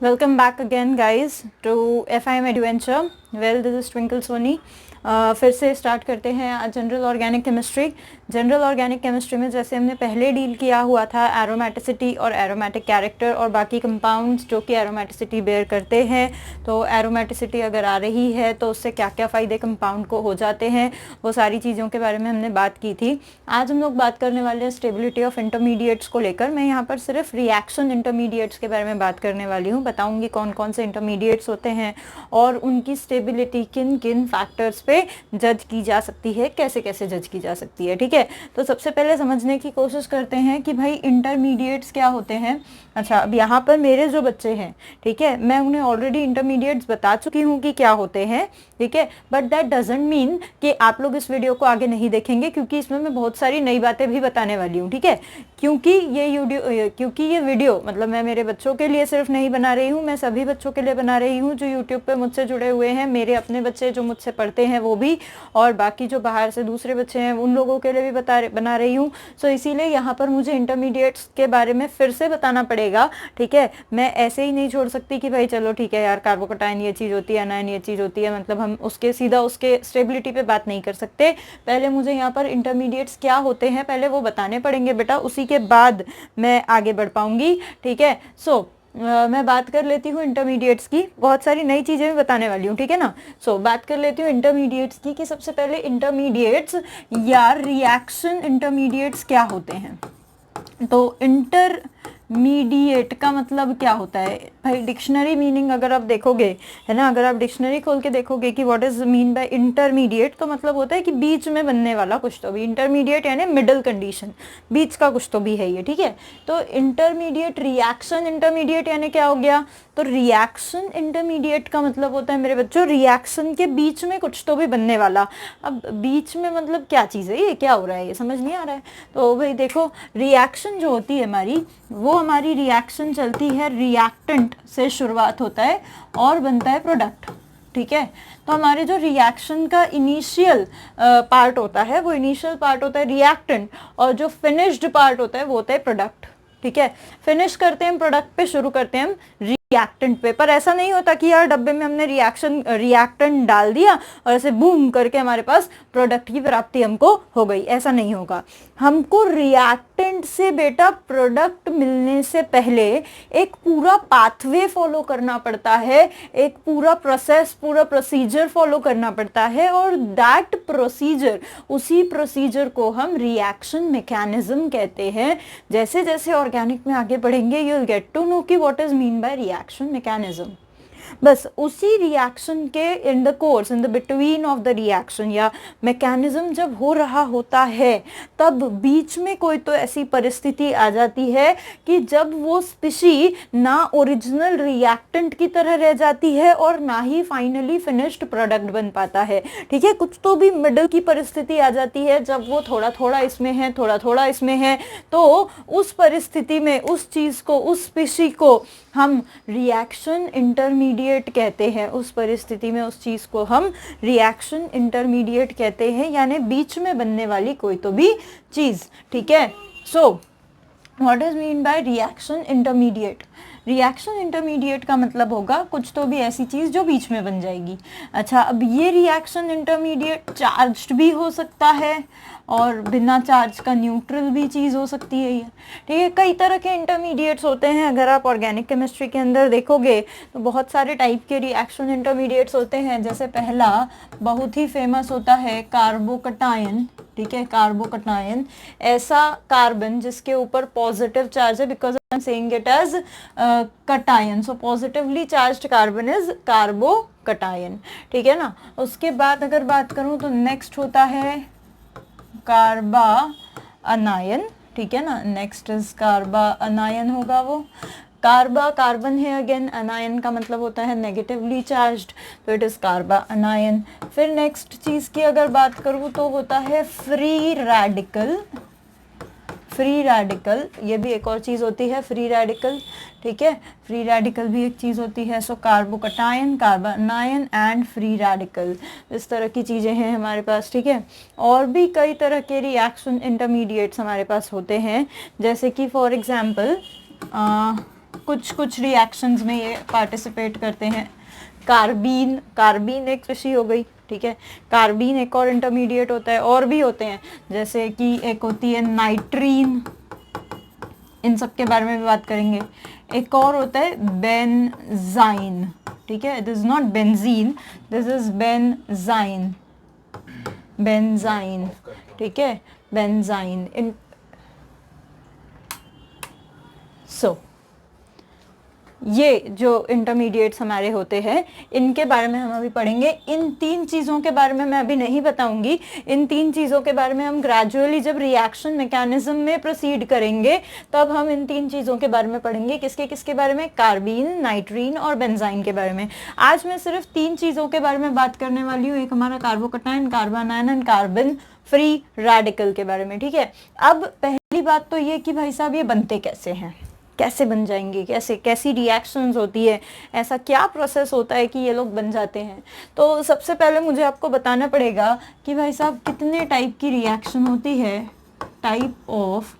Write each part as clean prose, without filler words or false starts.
Welcome back again guys to FIM Adventure. Well, this is Twinkle Soni. फिर से start करते हैं आज general organic chemistry. General organic chemistry में जैसे हमने पहले डील किया हुआ था एरोमेटिसिटी और एरोमेटिक कैरेक्टर और बाकी कंपाउंड्स जो कि एरोमेटिसिटी बेयर करते हैं, तो एरोमेटिसिटी अगर आ रही है तो उससे क्या क्या फ़ायदे कंपाउंड को हो जाते हैं, वो सारी चीज़ों के बारे में हमने बात की थी। आज हम लोग बात करने वाले हैं स्टेबिलिटी ऑफ इंटरमीडिएट्स को लेकर। मैं यहाँ पर सिर्फ रिएक्शन इंटरमीडिएट्स के बारे में बात करने वाली हूँ, बताऊँगी कौन कौन से इंटरमीडिएट्स होते हैं और उनकी स्टेबिलिटी किन किन फैक्टर्स पे जज की जा सकती है, कैसे कैसे जज की जा सकती है। ठीक है, तो सबसे पहले समझने की कोशिश करते हैं कि भाई इंटरमीडिएट्स क्या होते हैं। अच्छा, अब यहाँ पर मेरे जो बच्चे हैं, ठीक है, मैं उन्हें ऑलरेडी इंटरमीडिएट्स बता चुकी हूँ कि क्या होते हैं, ठीक है, बट दैट डजंट मीन कि आप लोग इस वीडियो को आगे नहीं देखेंगे, क्योंकि इसमें मैं बहुत सारी नई बातें भी बताने वाली हूँ। ठीक है, क्योंकि ये वीडियो मतलब मैं मेरे बच्चों के लिए सिर्फ नहीं बना रही हूँ, मैं सभी बच्चों के लिए बना रही हूँ जो यूट्यूब पे मुझसे जुड़े हुए हैं, मेरे अपने बच्चे जो मुझसे पढ़ते हैं वो भी, और बाकी जो बाहर से दूसरे बच्चे हैं उन लोगों के लिए भी बना रही हूँ। सो इसीलिए यहाँ पर मुझे इंटरमीडिएट्स के बारे में फिर से बताना पड़ेगा। ठीक है, मैं ऐसे ही नहीं छोड़ सकती कि भाई चलो ठीक है यार, कार्बोकटायन ये चीज़ होती है, अनायन ये चीज़ होती है, मतलब हम उसके सीधा उसके स्टेबिलिटी पे बात नहीं कर सकते। पहले मुझे यहाँ पर इंटरमीडिएट्स क्या होते हैं पहले वो बताने पड़ेंगे बेटा, उसी के बाद मैं आगे बढ़ पाऊंगी। ठीक है, सो मैं बात कर लेती हूँ इंटरमीडिएट्स की, बहुत सारी नई चीज़ें भी बताने वाली हूँ। ठीक है ना, सो बात कर लेती हूँ इंटरमीडिएट्स की कि सबसे पहले इंटरमीडिएट्स या रिएक्शन इंटरमीडिएट्स क्या होते हैं। तो इंटरमीडिएट का मतलब क्या होता है भाई, डिक्शनरी मीनिंग अगर आप देखोगे, है ना, अगर आप डिक्शनरी खोल के देखोगे कि what is mean bye intermediate, तो मतलब होता है कि बीच में बनने वाला कुछ तो भी। इंटरमीडिएट यानी मिडिल कंडीशन, बीच का कुछ तो भी है ये। ठीक है, तो इंटरमीडिएट रिएक्शन इंटरमीडिएट यानी क्या हो गया, तो रिएक्शन इंटरमीडिएट का मतलब होता है मेरे बच्चों रिएक्शन के बीच में कुछ तो भी बनने वाला। अब बीच में मतलब क्या चीज़ है, ये क्या हो रहा है, ये समझ नहीं आ रहा है। तो भाई देखो, रिएक्शन जो होती है हमारी, वो हमारी रिएक्शन चलती है, रिएक्टेंट से शुरुआत होता है और बनता है प्रोडक्ट। ठीक है, तो हमारे जो रिएक्शन का इनिशियल पार्ट होता है, वो इनिशियल पार्ट होता है रिएक्टेंट, और जो फिनिश्ड पार्ट होता है वो होता है प्रोडक्ट। ठीक है, फिनिश करते हैं हम प्रोडक्ट पे, शुरू करते हैं हम रिएक्टेंट पे। पर ऐसा नहीं होता कि यार डब्बे में हमने रिएक्टेंट डाल दिया और ऐसे बूम करके हमारे पास प्रोडक्ट की प्राप्ति हमको हो गई, ऐसा नहीं होगा। हमको रिएक्टेंट से बेटा प्रोडक्ट मिलने से पहले एक पूरा पाथवे फॉलो करना पड़ता है, एक पूरा प्रोसेस, पूरा प्रोसीजर फॉलो करना पड़ता है, और दैट प्रोसीजर, उसी प्रोसीजर को हम रिएक्शन मैकेनिज्म कहते हैं। जैसे जैसे ऑर्गेनिक में आगे बढ़ेंगे you will get to know कि what is mean by reaction mechanism. बस उसी रिएक्शन के in the course, in the between of the reaction या मैकेनिज्म जब हो रहा होता है, तब बीच में कोई तो ऐसी परिस्थिति आ जाती है कि जब वो स्पीशी ना ओरिजिनल रिएक्टेंट की तरह रह जाती है और ना ही फाइनली फिनिश्ड प्रोडक्ट बन पाता है। ठीक है, कुछ तो भी मिडल की परिस्थिति आ जाती है, जब वो थोड़ा थोड़ा इसमें है, थोड़ा थोड़ा इसमें है, तो उस परिस्थिति में उस चीज़ को, उस स्पीशी को हम रिएक्शन इंटरमीडिएट कहते हैं। उस परिस्थिति में उस चीज़ को हम रिएक्शन इंटरमीडिएट कहते हैं, यानी बीच में बनने वाली कोई तो भी चीज़। ठीक है, so what is mean by reaction intermediate. Reaction intermediate का मतलब होगा कुछ तो भी ऐसी चीज़ जो बीच में बन जाएगी। अच्छा, अब ये रिएक्शन इंटरमीडिएट चार्ज्ड भी हो सकता है और बिना चार्ज का न्यूट्रल भी चीज़ हो सकती है ये। ठीक है, कई तरह के इंटरमीडिएट्स होते हैं। अगर आप ऑर्गेनिक केमिस्ट्री के अंदर देखोगे तो बहुत सारे टाइप के रिएक्शन इंटरमीडिएट्स होते हैं। जैसे पहला बहुत ही फेमस होता है कार्बोकटायन। ठीक है, कार्बोकटायन, ऐसा कार्बन जिसके ऊपर पॉजिटिव चार्ज है, because I am saying it as cation, so positively charged carbon is carbocation. ठीक है ना, उसके बाद अगर बात करूं तो नेक्स्ट होता है कार्बा अनायन। ठीक है ना, नेक्स्ट इज कार्बा अनायन होगा वो। कार्बा कार्बन है अगेन, अनायन का मतलब होता है नेगेटिवली चार्ज्ड, तो इट इज कार्बा अनायन। फिर नेक्स्ट चीज़ की अगर बात करूँ तो होता है फ्री रेडिकल। फ्री रेडिकल, ये भी एक और चीज़ होती है, फ्री रेडिकल। ठीक है, फ्री रेडिकल भी एक चीज़ होती है। सो carbocation, carbanion and free radical, इस तरह की चीज़ें हैं हमारे पास। ठीक है, और भी कई तरह के रिएक्शन इंटरमीडिएट्स हमारे पास होते हैं, जैसे कि फॉर एग्जांपल कुछ कुछ रिएक्शंस में ये पार्टिसिपेट करते हैं। कार्बीन, कार्बीन एक कृषि हो गई, ठीक है। कार्बीन एक और इंटरमीडिएट होता है, और भी होते हैं जैसे कि एक होती है नाइट्रीन, इन सब के बारे में भी बात करेंगे। एक और होता है बेंजाइन, ठीक है, this is not benzene, this is benzene, benzene, ठीक है, बेंजाइन। इन सो ये जो इंटरमीडिएट्स हमारे होते हैं इनके बारे में हम अभी पढ़ेंगे। इन 3 चीज़ों के बारे में मैं अभी नहीं बताऊंगी। इन 3 चीज़ों के बारे में हम ग्रेजुअली जब रिएक्शन मैकेनिज्म में प्रोसीड करेंगे तब हम इन 3 चीज़ों के बारे में पढ़ेंगे। किसके किसके बारे में? कार्बीन, नाइट्रीन और बेंजाइन के बारे में। आज मैं सिर्फ 3 चीज़ों के बारे में बात करने वाली हूँ। एक हमारा carbocation, carbanion and carbon free radical के बारे में, ठीक है। अब पहली बात तो ये कि भाई साहब ये बनते कैसे हैं, कैसे बन जाएंगे, कैसे कैसी रिएक्शंस होती है, ऐसा क्या प्रोसेस होता है कि ये लोग बन जाते हैं। तो सबसे पहले मुझे आपको बताना पड़ेगा कि भाई साहब कितने टाइप की रिएक्शन होती है, टाइप ऑफ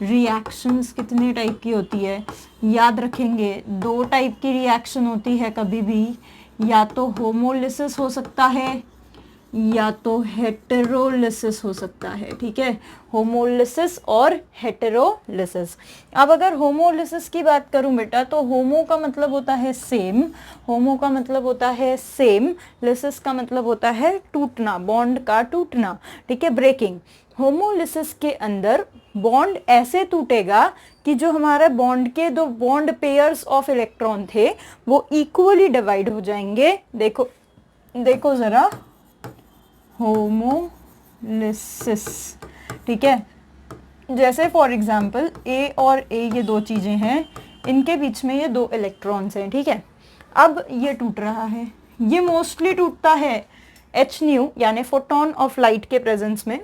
रिएक्शंस कितने टाइप की होती है। याद रखेंगे 2 टाइप की रिएक्शन होती है कभी भी, या तो होमोलिसिस हो सकता है या तो हेटेरोलिसिस हो सकता है, ठीक है, होमोलिसिस और हेटेरोलिसिस। अब अगर होमोलिसिस की बात करूं बेटा तो होमो का मतलब होता है सेम, होमो का मतलब होता है सेम, लिसिस का मतलब होता है टूटना, बॉन्ड का टूटना, ठीक है, ब्रेकिंग। होमोलिसिस के अंदर बॉन्ड ऐसे टूटेगा कि जो हमारा बॉन्ड के 2 बॉन्ड पेयर्स ऑफ इलेक्ट्रॉन थे वो इक्वली डिवाइड हो जाएंगे। देखो देखो जरा, होमोलिसिस, ठीक है। जैसे फॉर एग्जांपल ए और ए, ये 2 चीजें हैं, इनके बीच में ये 2 इलेक्ट्रॉन्स हैं, ठीक है। अब ये टूट रहा है, ये मोस्टली टूटता है एच न्यू यानी फोटोन ऑफ लाइट के प्रेजेंस में।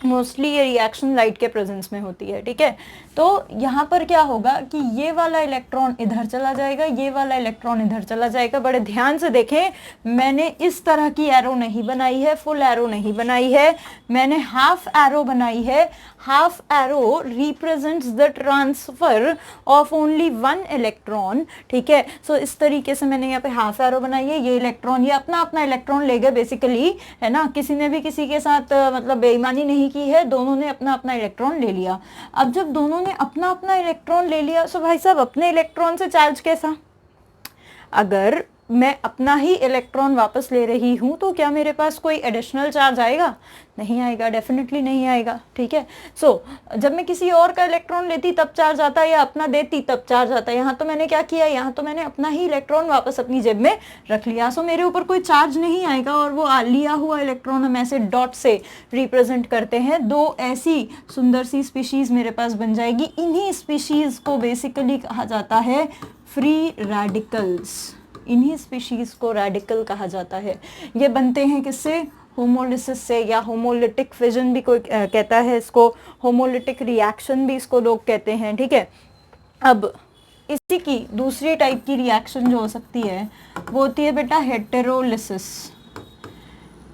मोस्टली ये रिएक्शन लाइट के प्रेजेंस में होती है, ठीक है। तो यहाँ पर क्या होगा कि ये वाला इलेक्ट्रॉन इधर चला जाएगा, ये वाला इलेक्ट्रॉन इधर चला जाएगा। बड़े ध्यान से देखें, मैंने इस तरह की एरो नहीं बनाई है, फुल एरो नहीं बनाई है, मैंने हाफ एरो बनाई है। Half arrow represents the transfer of only 1 electron, ठीक है। सो इस तरीके से मैंने यहाँ पे हाफ एरो बनाई है। ये इलेक्ट्रॉन, ये अपना अपना इलेक्ट्रॉन ले गए बेसिकली, है ना, किसी ने भी किसी के साथ मतलब बेईमानी नहीं की है, दोनों ने अपना अपना इलेक्ट्रॉन ले लिया। अब जब दोनों ने अपना अपना इलेक्ट्रॉन ले लिया तो भाई साहब अपने इलेक्ट्रॉन से चार्ज कैसा? अगर मैं अपना ही इलेक्ट्रॉन वापस ले रही हूं तो क्या मेरे पास कोई एडिशनल चार्ज आएगा? नहीं आएगा, डेफिनेटली नहीं आएगा, ठीक है। सो जब मैं किसी और का इलेक्ट्रॉन लेती तब चार्ज आता है, या अपना देती तब चार्ज आता है। यहाँ तो मैंने क्या किया, यहाँ तो मैंने अपना ही इलेक्ट्रॉन वापस अपनी जेब में रख लिया। सो मेरे ऊपर कोई चार्ज नहीं आएगा, और वो लिया हुआ इलेक्ट्रॉन हम ऐसे डॉट से रिप्रेजेंट करते हैं। 2 ऐसी सुंदर सी स्पीशीज मेरे पास बन जाएगी। इन्हीं स्पीशीज को बेसिकली कहा जाता है फ्री रेडिकल्स। इन्हीं स्पीशीज को रेडिकल कहा जाता है। ये बनते हैं किससे? होमोलिसिस से, या होमोलिटिक फिजन भी कोई कहता है इसको, होमोलिटिक रिएक्शन भी इसको लोग कहते हैं, ठीक है। अब इसी की दूसरी टाइप की रिएक्शन जो हो सकती है वो होती है बेटा हेटेरोलिसिस।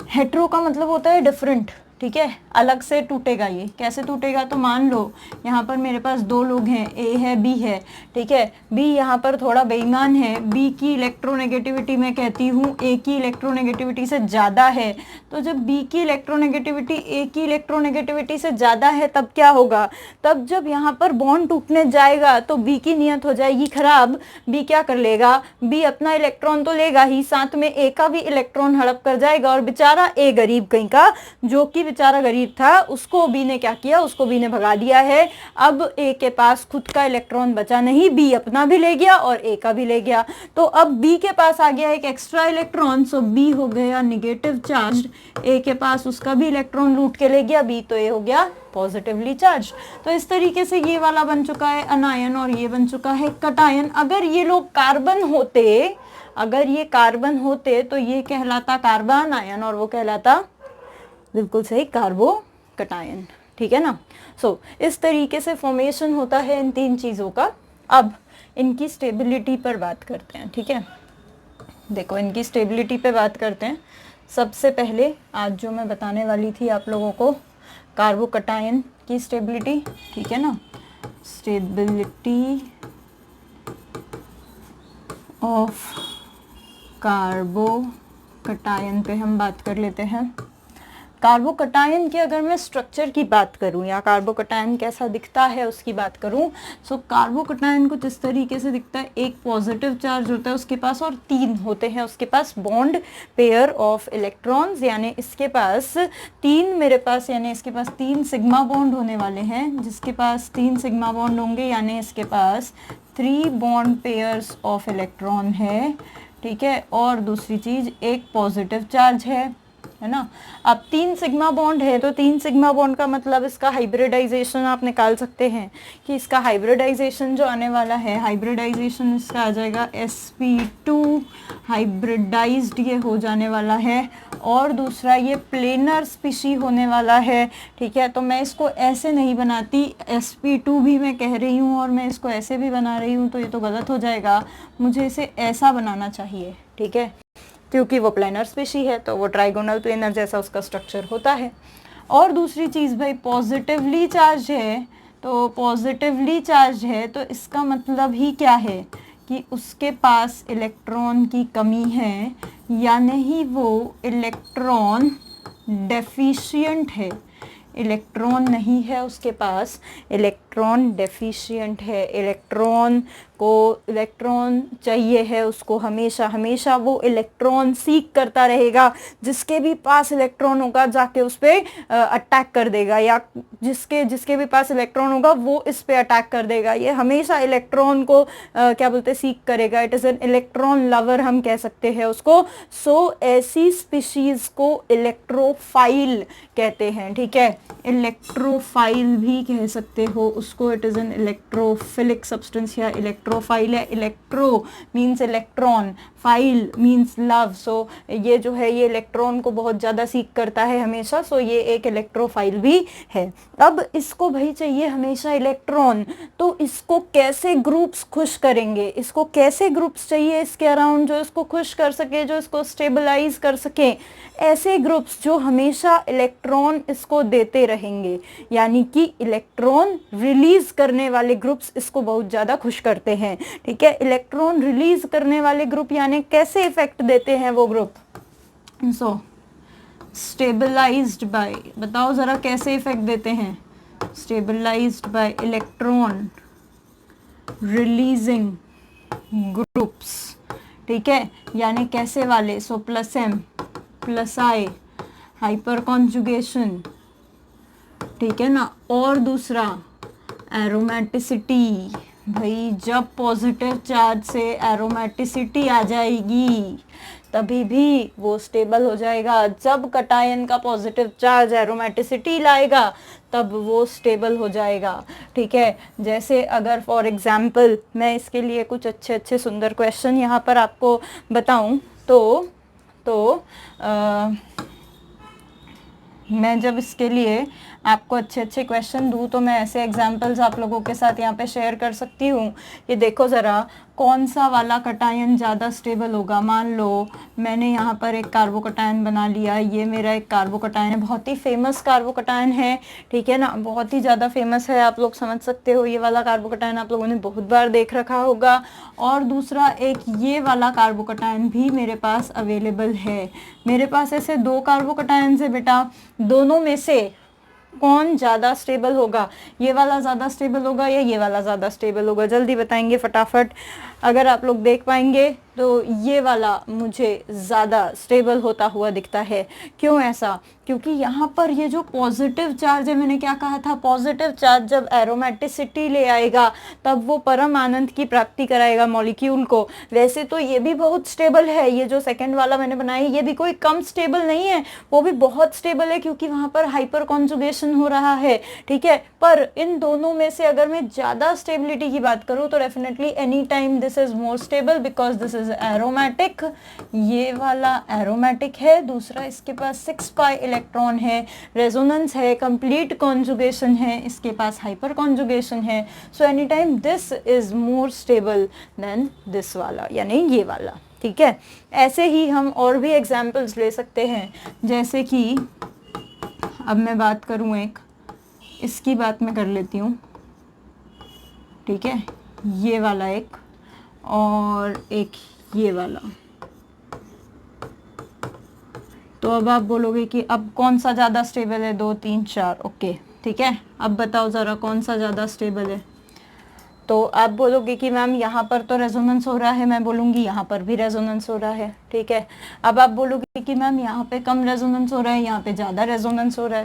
हेटेरो का मतलब होता है डिफरेंट, ठीक है, अलग से टूटेगा। ये कैसे टूटेगा? तो मान लो यहाँ पर मेरे पास 2 लोग हैं, ए है बी है, ठीक है। बी यहाँ पर थोड़ा बेईमान है, बी की इलेक्ट्रोनेगेटिविटी मैं कहती हूँ ए की इलेक्ट्रोनेगेटिविटी से ज़्यादा है। तो जब बी की इलेक्ट्रोनेगेटिविटी ए की इलेक्ट्रोनेगेटिविटी से ज़्यादा है तब क्या होगा? तब जब यहाँ पर बॉन्ड टूटने जाएगा तो बी की नीयत हो जाएगी खराब। बी क्या कर लेगा? बी अपना इलेक्ट्रॉन तो लेगा ही, साथ में ए का भी इलेक्ट्रॉन हड़प कर जाएगा, और बेचारा ए गरीब कहीं का, जो कि बेचारा गरीब था, उसको बी ने क्या किया? उसको बी ने भगा दिया है। अब ए के पास खुद का इलेक्ट्रॉन बचा नहीं, बी अपना भी ले गया और ए का भी ले गया। तो अब बी के पास आ गया एक एक्स्ट्रा इलेक्ट्रॉन, सो बी हो गया नेगेटिव चार्ज। ए के पास उसका भी इलेक्ट्रॉन लूट के ले गया, बी तो ए हो गया पॉजिटिवली चार्ज। तो इस तरीके से ये वाला बन चुका है अनायन, और ये बन चुका है कटायन। अगर ये लोग कार्बन होते, अगर ये कार्बन होते तो ये कहलाता कार्बन आयन, और वो कहलाता बिल्कुल सही कार्बोकटायन, ठीक है ना। सो इस तरीके से फॉर्मेशन होता है इन 3 चीज़ों का। अब इनकी स्टेबिलिटी पर बात करते हैं, ठीक है। देखो इनकी स्टेबिलिटी पे बात करते हैं। सबसे पहले आज जो मैं बताने वाली थी आप लोगों को, कार्बोकटायन की स्टेबिलिटी, ठीक है ना। स्टेबिलिटी ऑफ कार्बोकटायन पे हम बात कर लेते हैं। कार्बोकटायन की अगर मैं स्ट्रक्चर की बात करूं या कार्बोकटायन कैसा दिखता है उसकी बात करूं, सो कार्बोकटायन कुछ इस तरीके से दिखता है। एक पॉजिटिव चार्ज होता है उसके पास और 3 होते हैं उसके पास बॉन्ड पेयर ऑफ इलेक्ट्रॉन्स, यानी इसके पास 3 मेरे पास, यानी इसके पास 3 सिग्मा बॉन्ड होने वाले हैं। जिसके पास 3 सिग्मा बॉन्ड होंगे यानी इसके पास 3 बॉन्ड पेयर्स ऑफ इलेक्ट्रॉन है, ठीक है। और दूसरी चीज एक पॉजिटिव चार्ज है ना। अब 3 सिग्मा बॉन्ड है तो 3 सिग्मा बॉन्ड का मतलब इसका हाइब्रिडाइजेशन आप निकाल सकते हैं कि इसका हाइब्रिडाइजेशन जो आने वाला है, हाइब्रिडाइजेशन इसका आ जाएगा sp2 हाइब्रिडाइज्ड ये हो जाने वाला है। और दूसरा ये प्लेनर स्पीशी होने वाला है, ठीक है। तो मैं इसको ऐसे नहीं बनाती, sp2 भी मैं कह रही हूँ और मैं इसको ऐसे भी बना रही हूँ तो ये तो गलत हो जाएगा। मुझे इसे ऐसा बनाना चाहिए, ठीक है, क्योंकि वो प्लेनर स्पीशी है तो वो ट्राइगोनल प्लेनर जैसा उसका स्ट्रक्चर होता है। और दूसरी चीज़ भाई पॉजिटिवली चार्ज है, तो पॉजिटिवली चार्ज है तो इसका मतलब ही क्या है कि उसके पास इलेक्ट्रॉन की कमी है, यानी ही वो इलेक्ट्रॉन डेफिशिएंट है। इलेक्ट्रॉन नहीं है उसके पास, इलेक्ट्रॉन डेफिशिएंट है। इलेक्ट्रॉन चाहिए है उसको हमेशा हमेशा, वो इलेक्ट्रॉन सीक करता रहेगा। जिसके भी पास इलेक्ट्रॉन होगा जाके उस पर अटैक कर देगा, या जिसके भी पास इलेक्ट्रॉन होगा वो इस पे अटैक कर देगा। ये हमेशा इलेक्ट्रॉन को क्या बोलते हैं, सीक करेगा। It is an electron lover हम कह सकते हैं उसको। सो ऐसी स्पीशीज को इलेक्ट्रोफाइल कहते हैं, ठीक है। इलेक्ट्रोफाइल भी कह सकते हो उसको। It is an electrophilic substance या इलेक्ट्रोफाइल है। Electro means electron, phile means love. So ये जो है ये इलेक्ट्रॉन को बहुत ज़्यादा सीक करता है हमेशा। सो ये एक इलेक्ट्रोफाइल भी है। अब इसको भाई चाहिए हमेशा इलेक्ट्रॉन, तो इसको कैसे ग्रुप्स खुश करेंगे, इसको कैसे ग्रुप्स चाहिए इसके अराउंड जो इसको खुश कर सके, जो इसको स्टेबलाइज कर सके। ऐसे ग्रुप्स जो हमेशा इलेक्ट्रॉन इसको देते रहेंगे, यानी कि इलेक्ट्रॉन रिलीज करने वाले ग्रुप्स इसको बहुत ज़्यादा खुश करते हैं, ठीक है। इलेक्ट्रॉन रिलीज करने वाले ग्रुप यानी कैसे इफेक्ट देते हैं वो ग्रुप। सो स्टेबलाइज्ड बाय, बताओ जरा कैसे इफेक्ट देते हैं। Stabilized by electron releasing groups, ठीक है। यानी कैसे वाले, so plus m plus i hyperconjugation, ठीक है ना। और दूसरा एरोमेटिसिटी, भाई जब पॉजिटिव चार्ज से एरोमेटिसिटी आ जाएगी तभी भी वो स्टेबल हो जाएगा। जब कटायन का पॉजिटिव चार्ज एरोमेटिसिटी लाएगा तब वो स्टेबल हो जाएगा, ठीक है। जैसे अगर फॉर एग्जांपल मैं इसके लिए कुछ अच्छे अच्छे सुंदर क्वेश्चन यहाँ पर आपको बताऊं तो मैं जब इसके लिए आपको अच्छे अच्छे क्वेश्चन दूँ तो मैं ऐसे एग्जाम्पल्स आप लोगों के साथ यहाँ पे शेयर कर सकती हूँ। ये देखो ज़रा कौन सा वाला कटायन ज़्यादा स्टेबल होगा। मान लो मैंने यहाँ पर एक कार्बोकटायन बना लिया, ये मेरा एक कार्बोकटायन है, बहुत ही फेमस कार्बोकटायन है, ठीक है ना, बहुत ही ज़्यादा फेमस है। आप लोग समझ सकते हो ये वाला कार्बोकटायन आप लोगों ने बहुत बार देख रखा होगा। और दूसरा एक ये वाला कार्बोकटायन भी मेरे पास अवेलेबल है। मेरे पास ऐसे 2 कार्बोकटायन है बेटा, दोनों में से कौन ज़्यादा स्टेबल होगा, ये वाला ज़्यादा स्टेबल होगा या ये वाला ज़्यादा स्टेबल होगा, जल्दी बताएंगे फटाफट। अगर आप लोग देख पाएंगे तो ये वाला मुझे ज़्यादा स्टेबल होता हुआ दिखता है। क्यों ऐसा, क्योंकि यहाँ पर ये जो पॉजिटिव चार्ज है, मैंने क्या कहा था, पॉजिटिव चार्ज जब एरोमेटिसिटी ले आएगा तब वो परम आनंद की प्राप्ति कराएगा मॉलिक्यूल को। वैसे तो ये भी बहुत स्टेबल है, ये जो सेकंड वाला मैंने बनाया ये भी कोई कम स्टेबल नहीं है, वो भी बहुत स्टेबल है क्योंकि वहाँ पर हाइपर कॉन्जुगेशन हो रहा है, ठीक है। पर इन दोनों में से अगर मैं ज़्यादा स्टेबिलिटी की बात करूँ तो definitely any time this is more stable because this is aromatic. ये वाला एरोमेटिक है, दूसरा इसके पास 6 पाई इलेक्ट्रॉन है, रेजोनेंस है, कंप्लीट कॉन्जुगेशन है, इसके पास हाइपर कॉन्जुगेशन है। So any time this is more stable then this वाला, यानी ये वाला, ठीक है। ऐसे ही हम और भी एग्जाम्पल्स ले सकते हैं, जैसे कि अब मैं बात करूं एक इसकी बात मैं कर लेती हूँ, ठीक है। ये वाला एक और एक ये वाला। तो अब आप बोलोगे कि अब कौन सा ज़्यादा स्टेबल है, 2 3 4, ओके ठीक है। अब बताओ ज़रा कौन सा ज़्यादा स्टेबल है। तो आप बोलोगे कि मैम यहाँ पर तो रेजोनेंस हो रहा है, मैं बोलूँगी यहाँ पर भी रेजोनेंस हो रहा है, ठीक है। अब आप बोलोगे कि मैम यहाँ पे कम रेजोनेंस हो रहा है, यहाँ पे ज़्यादा रेजोनेंस हो रहा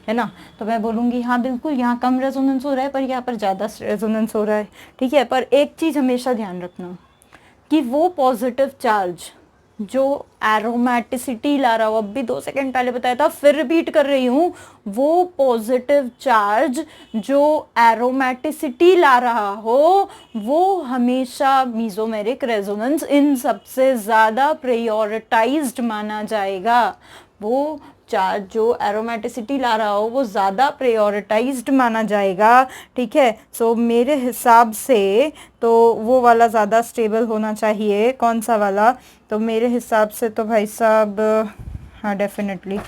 है ना। तो मैं बोलूँगी हाँ बिल्कुल यहाँ कम रेजोनेंस हो रहा है पर यहाँ पर ज़्यादा रेजोनेंस हो रहा है, ठीक है। पर एक चीज़ हमेशा ध्यान रखना कि वो पॉजिटिव चार्ज जो एरोमेटिसिटी ला रहा हो, अब भी 2 सेकंड पहले बताया था, फिर रिपीट कर रही हूँ, वो पॉजिटिव चार्ज जो एरोमेटिसिटी ला रहा हो वो हमेशा मीजोमेरिक रेजोनेंस इन सबसे ज़्यादा प्रायोरिटाइज्ड माना जाएगा। वो चार्ज जो एरोमेटिसिटी ला रहा हो वो ज़्यादा प्रायोरिटाइज्ड माना जाएगा, ठीक है। सो मेरे हिसाब से तो वो वाला ज़्यादा स्टेबल होना चाहिए। कौन सा वाला? तो मेरे हिसाब से तो भाई साहब हाँ डेफिनेटली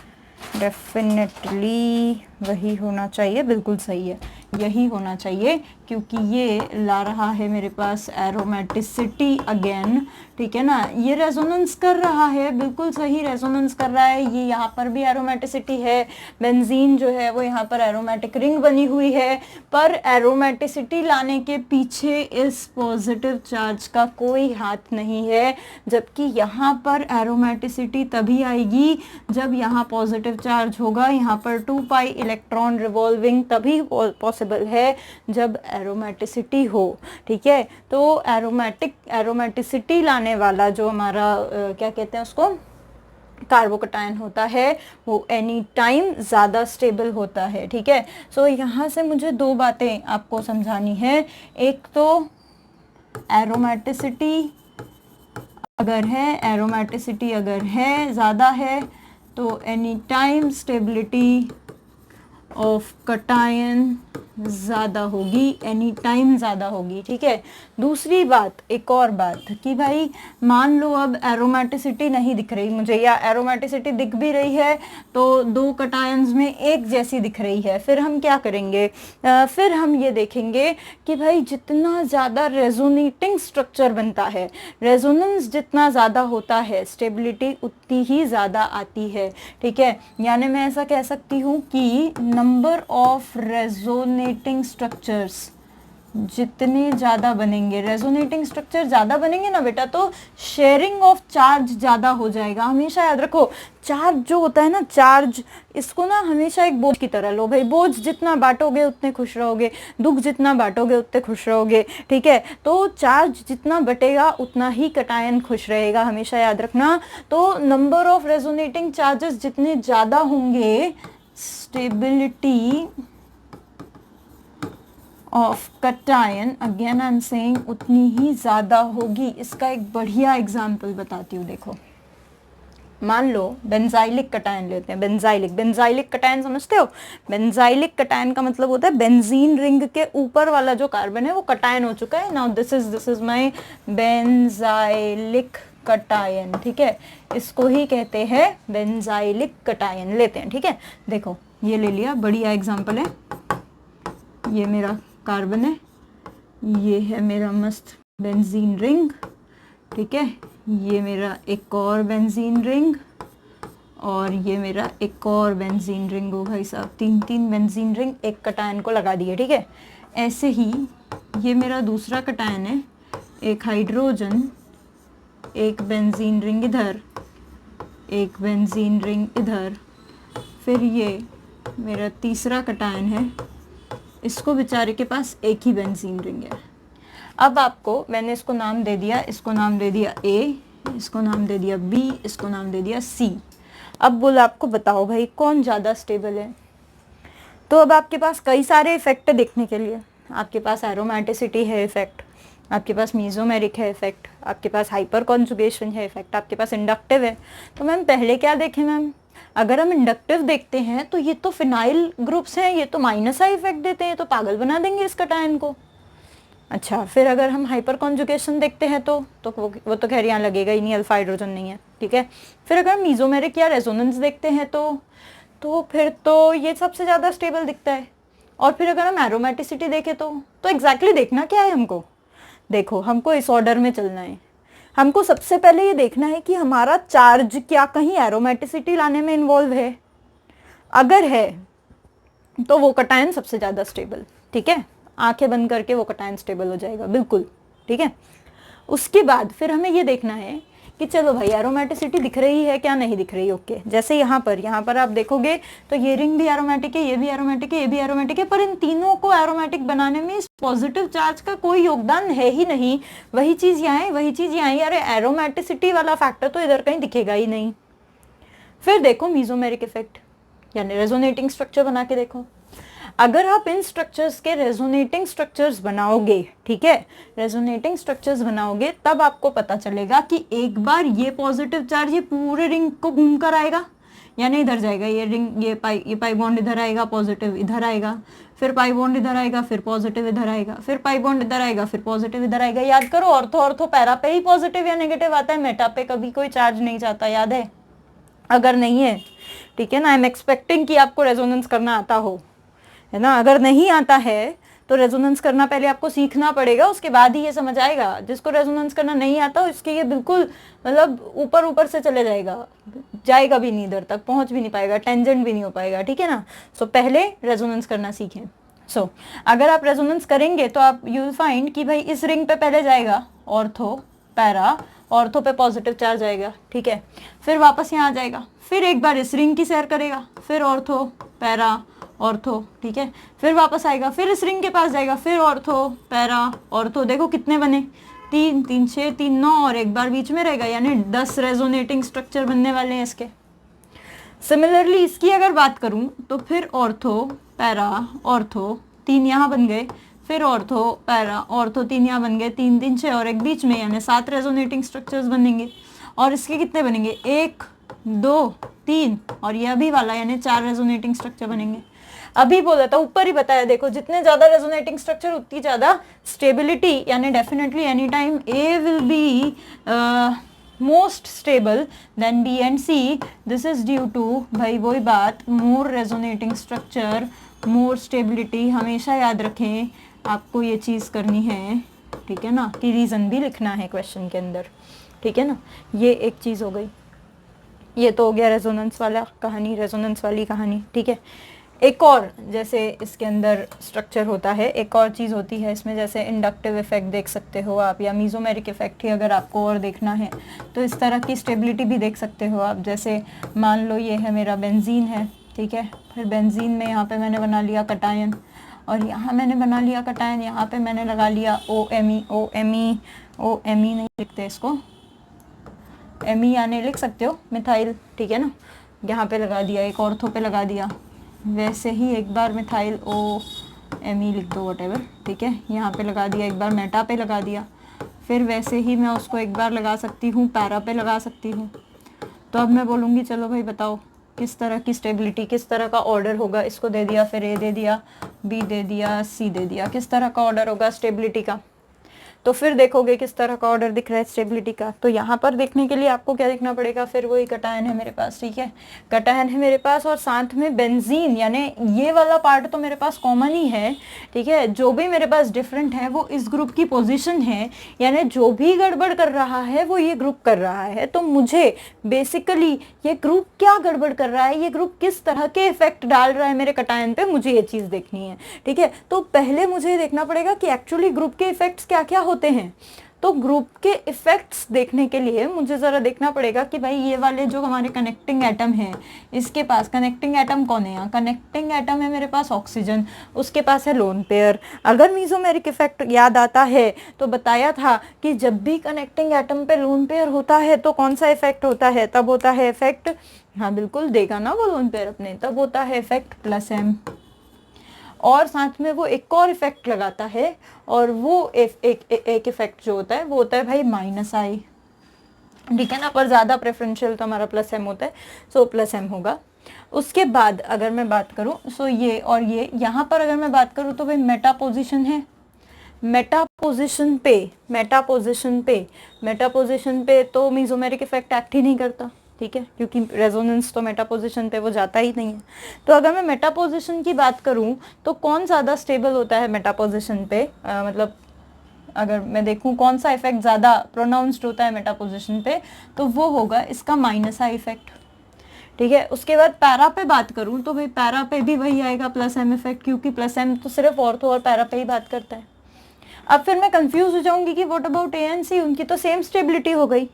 वही होना चाहिए, बिल्कुल सही है, यही होना चाहिए क्योंकि ये ला रहा है मेरे पास एरोमेटिसिटी अगेन, ठीक है ना। ये रेजोनेंस कर रहा है, बिल्कुल सही रेजोनेंस कर रहा है। ये यहाँ पर भी एरोमेटिसिटी है, बेंजीन जो है वो यहाँ पर एरोमेटिक रिंग बनी हुई है, पर एरोमेटिसिटी लाने के पीछे इस पॉजिटिव चार्ज का कोई हाथ नहीं है। जबकि यहाँ पर एरोमेटिसिटी तभी आएगी जब यहाँ पॉजिटिव चार्ज होगा, यहाँ पर 2 पाई इलेक्ट्रॉन रिवॉल्विंग तभी पॉसिबल है जब एरोमेटिसिटी हो, ठीक है। तो एरोमेटिसिटी लाने वाला जो हमारा क्या कहते हैं उसको, कार्बोकटायन होता है, वो एनी टाइम ज़्यादा स्टेबल होता है, ठीक है। सो यहाँ से मुझे 2 बातें आपको समझानी है। एक तो एरोमेटिसिटी अगर है ज़्यादा है तो any time stability of cation ज़्यादा होगी, एनी टाइम ज़्यादा होगी, ठीक है। दूसरी बात, एक और बात कि भाई मान लो अब एरोमेटिसिटी नहीं दिख रही मुझे, या एरोमेटिसिटी दिख भी रही है तो 2 कटायंस में एक जैसी दिख रही है, फिर हम क्या करेंगे? फिर हम ये देखेंगे कि भाई जितना ज़्यादा रेजोनेटिंग स्ट्रक्चर बनता है, रेजोनेंस जितना ज़्यादा होता है, स्टेबिलिटी उतनी ही ज़्यादा आती है, ठीक है। यानी मैं ऐसा कह सकती हूँ कि नंबर ऑफ रेजोनेटिंग स्ट्रक्चर्स जितने ज़्यादा बनेंगे, रेजोनेटिंग स्ट्रक्चर ज़्यादा बनेंगे ना बेटा, तो शेयरिंग ऑफ चार्ज ज़्यादा हो जाएगा। हमेशा याद रखो चार्ज जो होता है ना, चार्ज इसको ना हमेशा एक बोझ की तरह लो भाई। बोझ जितना बांटोगे उतने खुश रहोगे, दुख जितना बांटोगे उतने खुश रहोगे, ठीक है। तो चार्ज जितना बटेगा उतना ही कटायन खुश रहेगा, हमेशा याद रखना। तो नंबर ऑफ रेजोनेटिंग चार्जेस जितने ज़्यादा होंगे, stability of cation again I am saying उतनी ही ज़्यादा होगी। इसका एक बढ़िया एग्जाम्पल बताती हूँ, देखो। मान लो बेंजाइलिक कटायन लेते हैं, बेंजाइलिक कटायन समझते हो? बेंजाइलिक कटायन का मतलब होता है बेंजीन रिंग के ऊपर वाला जो कार्बन है वो कटायन हो चुका है। Now this is my benzylic cation, ठीक है। इसको ही कहते हैं बेंजाइलिक कटायन। लेते हैं, ठीक है। देखो ये ले लिया, बढ़िया एग्जाम्पल है। ये मेरा कार्बन है, ये है मेरा मस्त बेंजीन रिंग, ठीक है। ये मेरा एक और बेंजीन रिंग और ये मेरा एक और बेंजीन रिंग। हो भाई साहब, 3 बेंजीन रिंग एक कटायन को लगा दिए, ठीक है। ऐसे ही ये मेरा दूसरा कटायन है, एक हाइड्रोजन, एक बेंजीन रिंग इधर, एक बेंजीन रिंग इधर। फिर ये मेरा तीसरा कटायन है, इसको बेचारे के पास एक ही बेंजीन रिंग है। अब आपको मैंने इसको नाम दे दिया, इसको नाम दे दिया ए, इसको नाम दे दिया बी, इसको नाम दे दिया सी। अब बोला आपको बताओ भाई कौन ज़्यादा स्टेबल है। तो अब आपके पास कई सारे इफेक्ट है देखने के लिए। आपके पास एरोमेटिसिटी है इफेक्ट, आपके पास मीजोमेरिक है इफेक्ट, आपके पास हाइपर कॉन्जुगेशन है इफेक्ट, आपके पास इंडक्टिव है। तो मैम पहले क्या देखें मैम? अगर हम इंडक्टिव देखते हैं तो ये तो फिनाइल ग्रुप्स हैं, ये तो माइनस आई इफेक्ट देते हैं, तो पागल बना देंगे इस कटायन को। अच्छा, फिर अगर हम हाइपर कॉन्जुगेशन देखते हैं तो वो तो खैर यहाँ लगेगा ही नहीं, अल्फा हाइड्रोजन नहीं है, ठीक है। फिर अगर हम मीजोमेरिक या रेजोनेंस देखते हैं तो फिर तो ये सबसे ज़्यादा स्टेबल दिखता है। और फिर अगर हम एरोमेटिसिटी देखें तो एग्जैक्टली देखना क्या है हमको? देखो हमको इस ऑर्डर में चलना है। हमको सबसे पहले ये देखना है कि हमारा चार्ज क्या कहीं एरोमेटिसिटी लाने में इन्वॉल्व है। अगर है तो वो कटायन सबसे ज़्यादा स्टेबल, ठीक है, आंखें बंद करके वो कटायन स्टेबल हो जाएगा, बिल्कुल ठीक है। उसके बाद फिर हमें ये देखना है कि चलो भाई एरोमेटिसिटी दिख रही है क्या नहीं दिख रही, ओके। जैसे यहाँ पर आप देखोगे तो ये रिंग भी एरोमेटिक है, ये भी एरोमेटिक है, ये भी एरोमेटिक है, पर इन तीनों को एरोमेटिक बनाने में इस पॉजिटिव चार्ज का कोई योगदान है ही नहीं। वही चीज़ यहाँ है, वही चीज़ यहाँ है, अरे एरोमेटिसिटी वाला फैक्टर तो इधर कहीं दिखेगा ही नहीं। फिर देखो मीजोमेरिक इफेक्ट, यानी रेजोनेटिंग स्ट्रक्चर बना के देखो। अगर आप इन स्ट्रक्चर्स के रेजोनेटिंग स्ट्रक्चर्स बनाओगे, ठीक है, रेजोनेटिंग स्ट्रक्चर्स बनाओगे, तब आपको पता चलेगा कि एक बार ये पॉजिटिव चार्ज ये पूरे रिंग को घूम कर आएगा, यानी इधर जाएगा, ये रिंग ये पाई बॉन्ड इधर आएगा, पॉजिटिव इधर आएगा, फिर पाई बॉन्ड इधर आएगा, फिर पॉजिटिव इधर आएगा, फिर पाई बॉन्ड इधर आएगा, फिर पॉजिटिव इधर आएगा। याद करो, ऑर्थो पैरा पे ही पॉजिटिव या नेगेटिव आता है, मेटा पे कभी कोई चार्ज नहीं जाता, याद है? अगर नहीं है, ठीक है ना, आई एम एक्सपेक्टिंग कि आपको रेजोनेंस करना आता हो, है ना। अगर नहीं आता है तो रेजोनेंस करना पहले आपको सीखना पड़ेगा, उसके बाद ही ये समझ आएगा। जिसको रेजोनेंस करना नहीं आता इसके ये बिल्कुल मतलब ऊपर से चले जाएगा भी नहीं, इधर तक पहुंच भी नहीं पाएगा, टेंजेंट भी नहीं हो पाएगा, ठीक है ना। सो पहले रेजोनेंस करना सीखें। सो अगर आप रेजोनेंस करेंगे तो आप यू विल फाइंड कि भाई इस रिंग पे पहले जाएगा ऑर्थो पैरा, ऑर्थो पे पॉजिटिव चार्ज आएगा, ठीक है, फिर वापस यहाँ आ जाएगा, फिर एक बार इस रिंग की सैर करेगा, फिर ऑर्थो पैरा ऑर्थो, ठीक है, फिर वापस आएगा, फिर इस रिंग के पास जाएगा, फिर ऑर्थो पैरा ऑर्थो। देखो कितने बने, 3 3 6 3 9 और एक बार बीच में रहेगा, यानी 10 रेजोनेटिंग स्ट्रक्चर बनने वाले हैं इसके। सिमिलरली इसकी अगर बात करूं तो फिर ऑर्थो पैरा ऑर्थो 3 यहाँ बन गए, फिर ऑर्थो पैरा ऑर्थो 3 यहाँ बन गए, 3 3 6 और एक बीच में, यानी 7 रेजोनेटिंग स्ट्रक्चर्स बनेंगे। और इसके कितने बनेंगे, 1 2 3 और ये अभी वाला, यानी 4 रेजोनेटिंग स्ट्रक्चर बनेंगे। अभी बोला था, ऊपर ही बताया, देखो जितने ज्यादा रेजोनेटिंग स्ट्रक्चर उतनी ज्यादा स्टेबिलिटी, यानी definitely any time A will be most stable then B and C. This is due to, भाई वही बात, more resonating structure more stability. हमेशा याद रखें, आपको ये चीज़ करनी है, ठीक है ना, कि रीज़न भी लिखना है क्वेश्चन के अंदर, ठीक है ना। ये एक चीज़ हो गई, ये तो हो गया रेजोनेंस वाला कहानी, रेजोनेंस वाली कहानी, ठीक है। एक और जैसे इसके अंदर स्ट्रक्चर होता है, एक और चीज़ होती है इसमें, जैसे इंडक्टिव इफेक्ट देख सकते हो आप, या मीजोमेरिक इफेक्ट ही अगर आपको और देखना है तो इस तरह की स्टेबिलिटी भी देख सकते हो आप। जैसे मान लो ये है मेरा बेंजीन है, ठीक है, फिर बेंजीन में यहाँ पे मैंने बना लिया कटायन, और यहाँ मैंने बना लिया कटायन, यहाँ पे मैंने लगा लिया OMe नहीं लिखते इसको, Me यानी लिख सकते हो मिथाइल, ठीक है ना, यहाँ पे लगा दिया, एक ऑर्थो पे लगा दिया, वैसे ही एक बार मिथाइल OMe लिख दो व्हाटएवर, ठीक है, यहाँ पे लगा दिया, एक बार मेटा पे लगा दिया, फिर वैसे ही मैं उसको एक बार लगा सकती हूँ पैरा पे लगा सकती हूँ। तो अब मैं बोलूँगी चलो भाई बताओ किस तरह की स्टेबिलिटी, किस तरह का ऑर्डर होगा, इसको दे दिया, फिर A दे दिया, B दे दिया, C दे दिया, किस तरह का ऑर्डर होगा स्टेबिलिटी का। तो फिर देखोगे किस तरह का ऑर्डर दिख रहा है स्टेबिलिटी का। तो यहाँ पर देखने के लिए आपको क्या देखना पड़ेगा, फिर वही कटायन है मेरे पास, ठीक है, कटायन है मेरे पास, और साथ में बेंजीन, यानी ये वाला पार्ट तो मेरे पास कॉमन ही है, ठीक है, जो भी मेरे पास डिफरेंट है वो इस ग्रुप की पोजीशन है, यानी जो भी गड़बड़ कर रहा है वो ये ग्रुप कर रहा है। तो मुझे बेसिकली ये ग्रुप क्या गड़बड़ कर रहा है, ये ग्रुप किस तरह के इफेक्ट डाल रहा है मेरे कटायन पे, मुझे ये चीज़ देखनी है, ठीक है। तो पहले मुझे देखना पड़ेगा कि एक्चुअली ग्रुप के इफेक्ट्स क्या क्या होते हैं। तो ग्रुप के इफेक्ट्स देखने के लिए मुझे ज़रा देखना पड़ेगा कि भाई ये वाले जो हमारे कनेक्टिंग एटम हैं, इसके पास कनेक्टिंग एटम कौन है, यहाँ कनेक्टिंग एटम है मेरे पास ऑक्सीजन, उसके पास है लोन पेयर। अगर मीजोमेरिक इफेक्ट याद आता है तो बताया था कि जब भी कनेक्टिंग एटम पे लोन पेयर होता है तो कौन सा इफेक्ट होता है, तब होता है इफेक्ट, हाँ बिल्कुल देगा ना वो लोन पेयर अपने, तब होता है इफेक्ट +M। और साथ में वो एक और इफेक्ट लगाता है, और वो एक इफेक्ट जो होता है वो होता है भाई -I, ठीक है ना, पर ज़्यादा प्रेफरेंशियल तो हमारा +M होता है, सो +M होगा। उसके बाद अगर मैं बात करूँ सो ये और ये, यहाँ पर अगर मैं बात करूँ तो भाई मेटा पोजिशन है, मेटा पोजिशन पे तो मीजोमेरिक इफेक्ट एक्ट ही नहीं करता, ठीक है, क्योंकि रेजोनेंस तो मेटा पोजिशन पे वो जाता ही नहीं है। तो अगर मैं मेटा पोजिशन की बात करूं तो कौन ज़्यादा स्टेबल होता है मेटा पोजिशन पे, मतलब अगर मैं देखूं कौन सा इफेक्ट ज़्यादा प्रोनाउंस्ड होता है मेटा पोजिशन पे, तो वो होगा इसका माइनस आई इफेक्ट। ठीक है, उसके बाद पैरा पे बात करूं तो भाई पैरा पे भी वही आएगा प्लस एम इफेक्ट, क्योंकि प्लस एम तो सिर्फ ऑर्थो और पैरा पे ही बात करता है। अब फिर मैं कंफ्यूज हो जाऊंगी कि व्हाट अबाउट ए एंड सी, उनकी तो सेम स्टेबिलिटी हो गई।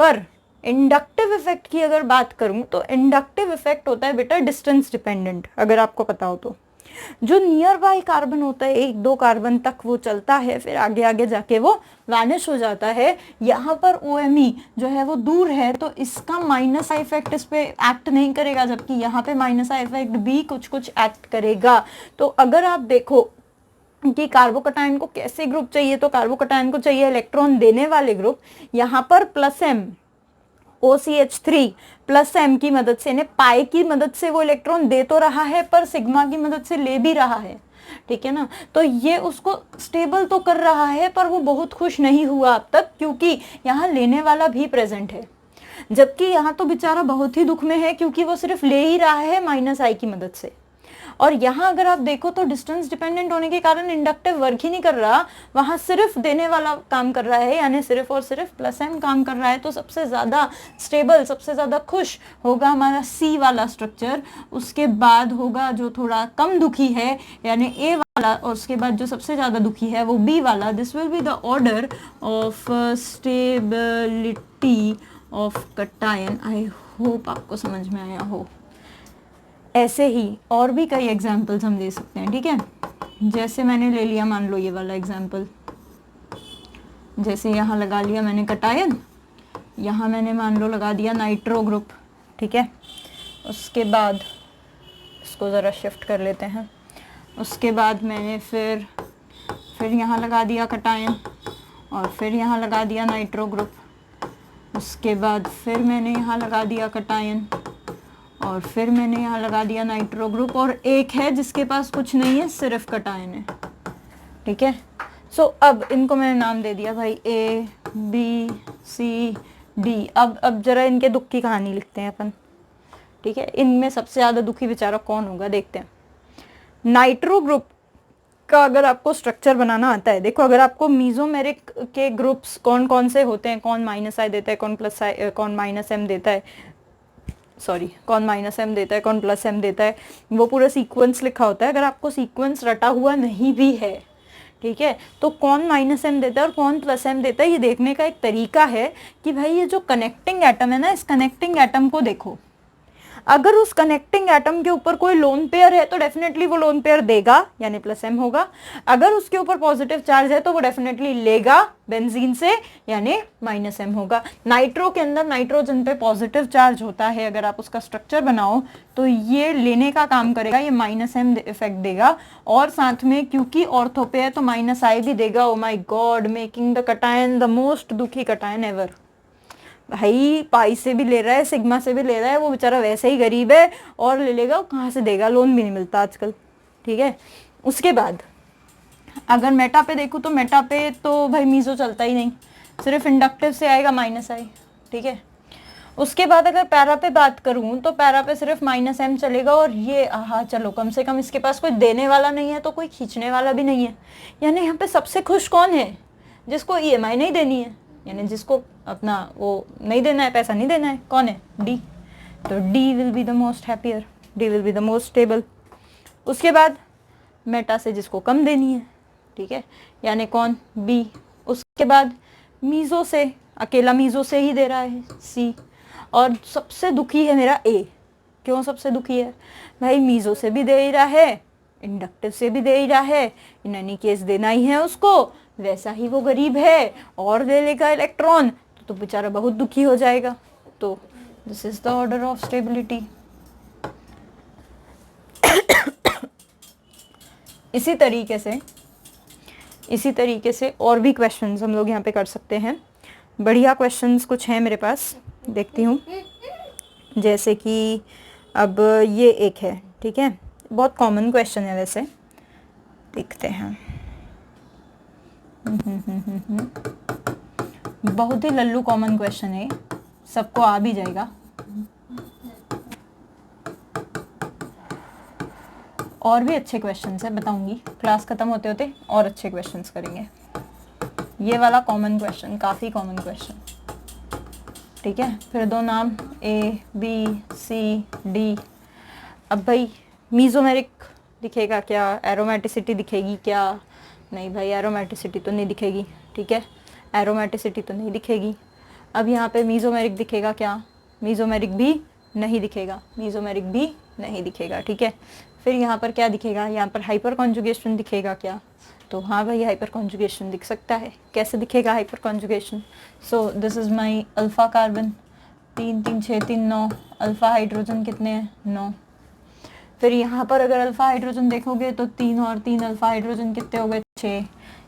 पर इंडक्टिव इफेक्ट की अगर बात करूं तो इंडक्टिव इफेक्ट होता है बेटा डिस्टेंस डिपेंडेंट, अगर आपको पता हो तो। जो नियर बाई कार्बन होता है, 1-2 कार्बन तक वो चलता है, फिर आगे आगे जाके वो वैनिश हो जाता है। यहाँ पर OMe जो है वो दूर है, तो इसका माइनस आई इफेक्ट इस पे एक्ट नहीं करेगा, जबकि यहाँ पे माइनस आई इफेक्ट भी कुछ कुछ एक्ट करेगा। तो अगर आप देखो कि कार्बोकटायन को कैसे ग्रुप चाहिए, तो कार्बोकटायन को चाहिए इलेक्ट्रॉन देने वाले ग्रुप। यहाँ पर plus M OCH3 plus M की मदद से, यानी पाई की मदद से वो इलेक्ट्रॉन दे तो रहा है, पर सिग्मा की मदद से ले भी रहा है। ठीक है ना, तो ये उसको स्टेबल तो कर रहा है, पर वो बहुत खुश नहीं हुआ अब तक, क्योंकि यहाँ लेने वाला भी प्रेजेंट है। जबकि यहाँ तो बेचारा बहुत ही दुख में है, क्योंकि वो सिर्फ ले ही रहा है माइनस आई की मदद से। और यहाँ अगर आप देखो तो डिस्टेंस डिपेंडेंट होने के कारण इंडक्टिव वर्क ही नहीं कर रहा, वहाँ सिर्फ देने वाला काम कर रहा है, यानी सिर्फ और सिर्फ प्लस एम काम कर रहा है। तो सबसे ज़्यादा स्टेबल, सबसे ज़्यादा खुश होगा हमारा सी वाला स्ट्रक्चर। उसके बाद होगा जो थोड़ा कम दुखी है, यानी ए वाला, और उसके बाद जो सबसे ज़्यादा दुखी है वो बी वाला। This will be the order of stability of cation. I hope आपको समझ में आया हो। ऐसे ही और भी कई एग्जाम्पल्स हम दे सकते हैं। ठीक है, जैसे मैंने ले लिया, मान लो ये वाला एग्जाम्पल, जैसे यहाँ लगा लिया मैंने कटायन, यहाँ मैंने मान लो लगा दिया नाइट्रो ग्रुप। ठीक है, उसके बाद इसको ज़रा शिफ्ट कर लेते हैं। उसके बाद मैंने फिर यहाँ लगा दिया कटायन, और फिर यहाँ लगा दिया नाइट्रो ग्रुप। उसके बाद फिर मैंने यहाँ लगा दिया कटायन, और फिर मैंने यहाँ लगा दिया नाइट्रो ग्रुप, और एक है जिसके पास कुछ नहीं है, सिर्फ कटायन है। ठीक है, सो अब इनको मैंने नाम दे दिया भाई A B C D। अब जरा इनके दुख की कहानी लिखते हैं अपन। ठीक है, इनमें सबसे ज़्यादा दुखी बेचारा कौन होगा देखते हैं। नाइट्रो ग्रुप का अगर आपको स्ट्रक्चर बनाना आता है, देखो अगर आपको मीजोमेरिक के ग्रुप्स कौन कौन से होते हैं, कौन माइनस आई देता है, कौन प्लस आई, कौन माइनस एम देता है, सॉरी कौन माइनस एम देता है, कौन प्लस एम देता है, वो पूरा सीक्वेंस लिखा होता है। अगर आपको सीक्वेंस रटा हुआ नहीं भी है, ठीक है, तो कौन माइनस एम देता है और कौन प्लस एम देता है, ये देखने का एक तरीका है कि भाई ये जो कनेक्टिंग एटम है ना, इस कनेक्टिंग एटम को देखो। अगर उस कनेक्टिंग एटम के ऊपर कोई लोन पेयर है तो डेफिनेटली वो लोन पेयर देगा, यानी प्लस एम होगा। अगर उसके ऊपर पॉजिटिव चार्ज है तो वो डेफिनेटली लेगा बेंजीन से, यानी माइनस एम होगा। नाइट्रो के अंदर नाइट्रोजन पे पॉजिटिव चार्ज होता है, अगर आप उसका स्ट्रक्चर बनाओ तो ये लेने का काम करेगा, ये माइनस एम इफेक्ट देगा, और साथ में क्योंकि ऑर्थो पे है तो माइनस आई भी देगा। Oh my God, making the cation the most दुखी कटायन एवर। भाई पाई से भी ले रहा है, सिग्मा से भी ले रहा है, वो बेचारा वैसे ही गरीब है, और ले लेगा कहाँ से देगा, लोन भी नहीं मिलता आजकल। ठीक है, उसके बाद अगर मेटा पे देखूँ तो मेटा पे तो भाई मीजो चलता ही नहीं, सिर्फ इंडक्टिव से आएगा माइनस आई। ठीक है, उसके बाद अगर पैरा पे बात करूँ तो पैरा पे सिर्फ माइनस एम चलेगा, और ये हाँ चलो कम से कम इसके पास कोई देने वाला नहीं है तो कोई खींचने वाला भी नहीं है। यानी यहाँ पे सबसे खुश कौन है, जिसको EMI नहीं देनी है, यानी जिसको अपना वो नहीं देना है, पैसा नहीं देना है, कौन है, डी। तो D will be the most happier, D will be the most stable. उसके बाद मेटा से जिसको कम देनी है, ठीक है, यानी कौन, बी। उसके बाद मीजो से, अकेला मीजो से ही दे रहा है, सी। और सबसे दुखी है मेरा ए। क्यों सबसे दुखी है भाई, मीजो से भी दे ही रहा है, इंडक्टिव से भी दे ही रहा है, इन एनी केस देना ही है उसको, वैसा ही वो गरीब है और ले लेगा इलेक्ट्रॉन, तो बेचारा बहुत दुखी हो जाएगा। तो this is the order of stability. इसी तरीके से और भी क्वेश्चंस हम लोग यहाँ पे कर सकते हैं। बढ़िया क्वेश्चंस कुछ हैं मेरे पास, देखती हूँ। जैसे कि अब ये एक है, ठीक है, बहुत कॉमन क्वेश्चन है वैसे, देखते हैं। बहुत ही लल्लू कॉमन क्वेश्चन है, सबको आ भी जाएगा। और भी अच्छे क्वेश्चंस है, बताऊंगी क्लास खत्म होते होते और अच्छे क्वेश्चंस करेंगे। ये वाला कॉमन क्वेश्चन, काफ़ी कॉमन क्वेश्चन, ठीक है। फिर दो नाम ABCD। अब भाई मीजोमेरिक दिखेगा क्या, एरोमेटिसिटी दिखेगी क्या? नहीं भाई, एरोमेटिसिटी तो नहीं दिखेगी, ठीक है, एरोमेटिसिटी तो नहीं दिखेगी। अब यहाँ पे मीजोमेरिक दिखेगा क्या? मीजोमेरिक भी नहीं दिखेगा, मीजोमेरिक भी नहीं दिखेगा, ठीक है। फिर यहाँ पर क्या दिखेगा? यहाँ पर हाइपर कॉन्जुगेशन दिखेगा क्या? तो हाँ भाई, हाइपर कॉन्जुगेशन दिख सकता है। कैसे दिखेगा hyper conjugation? So this is my alpha carbon, 3 3 6 3 9, alpha hydrogen कितने हैं? 9। फिर यहाँ पर अगर अल्फ़ा हाइड्रोजन देखोगे तो 3 और 3 अल्फ़ा हाइड्रोजन कितने हो गए? 6।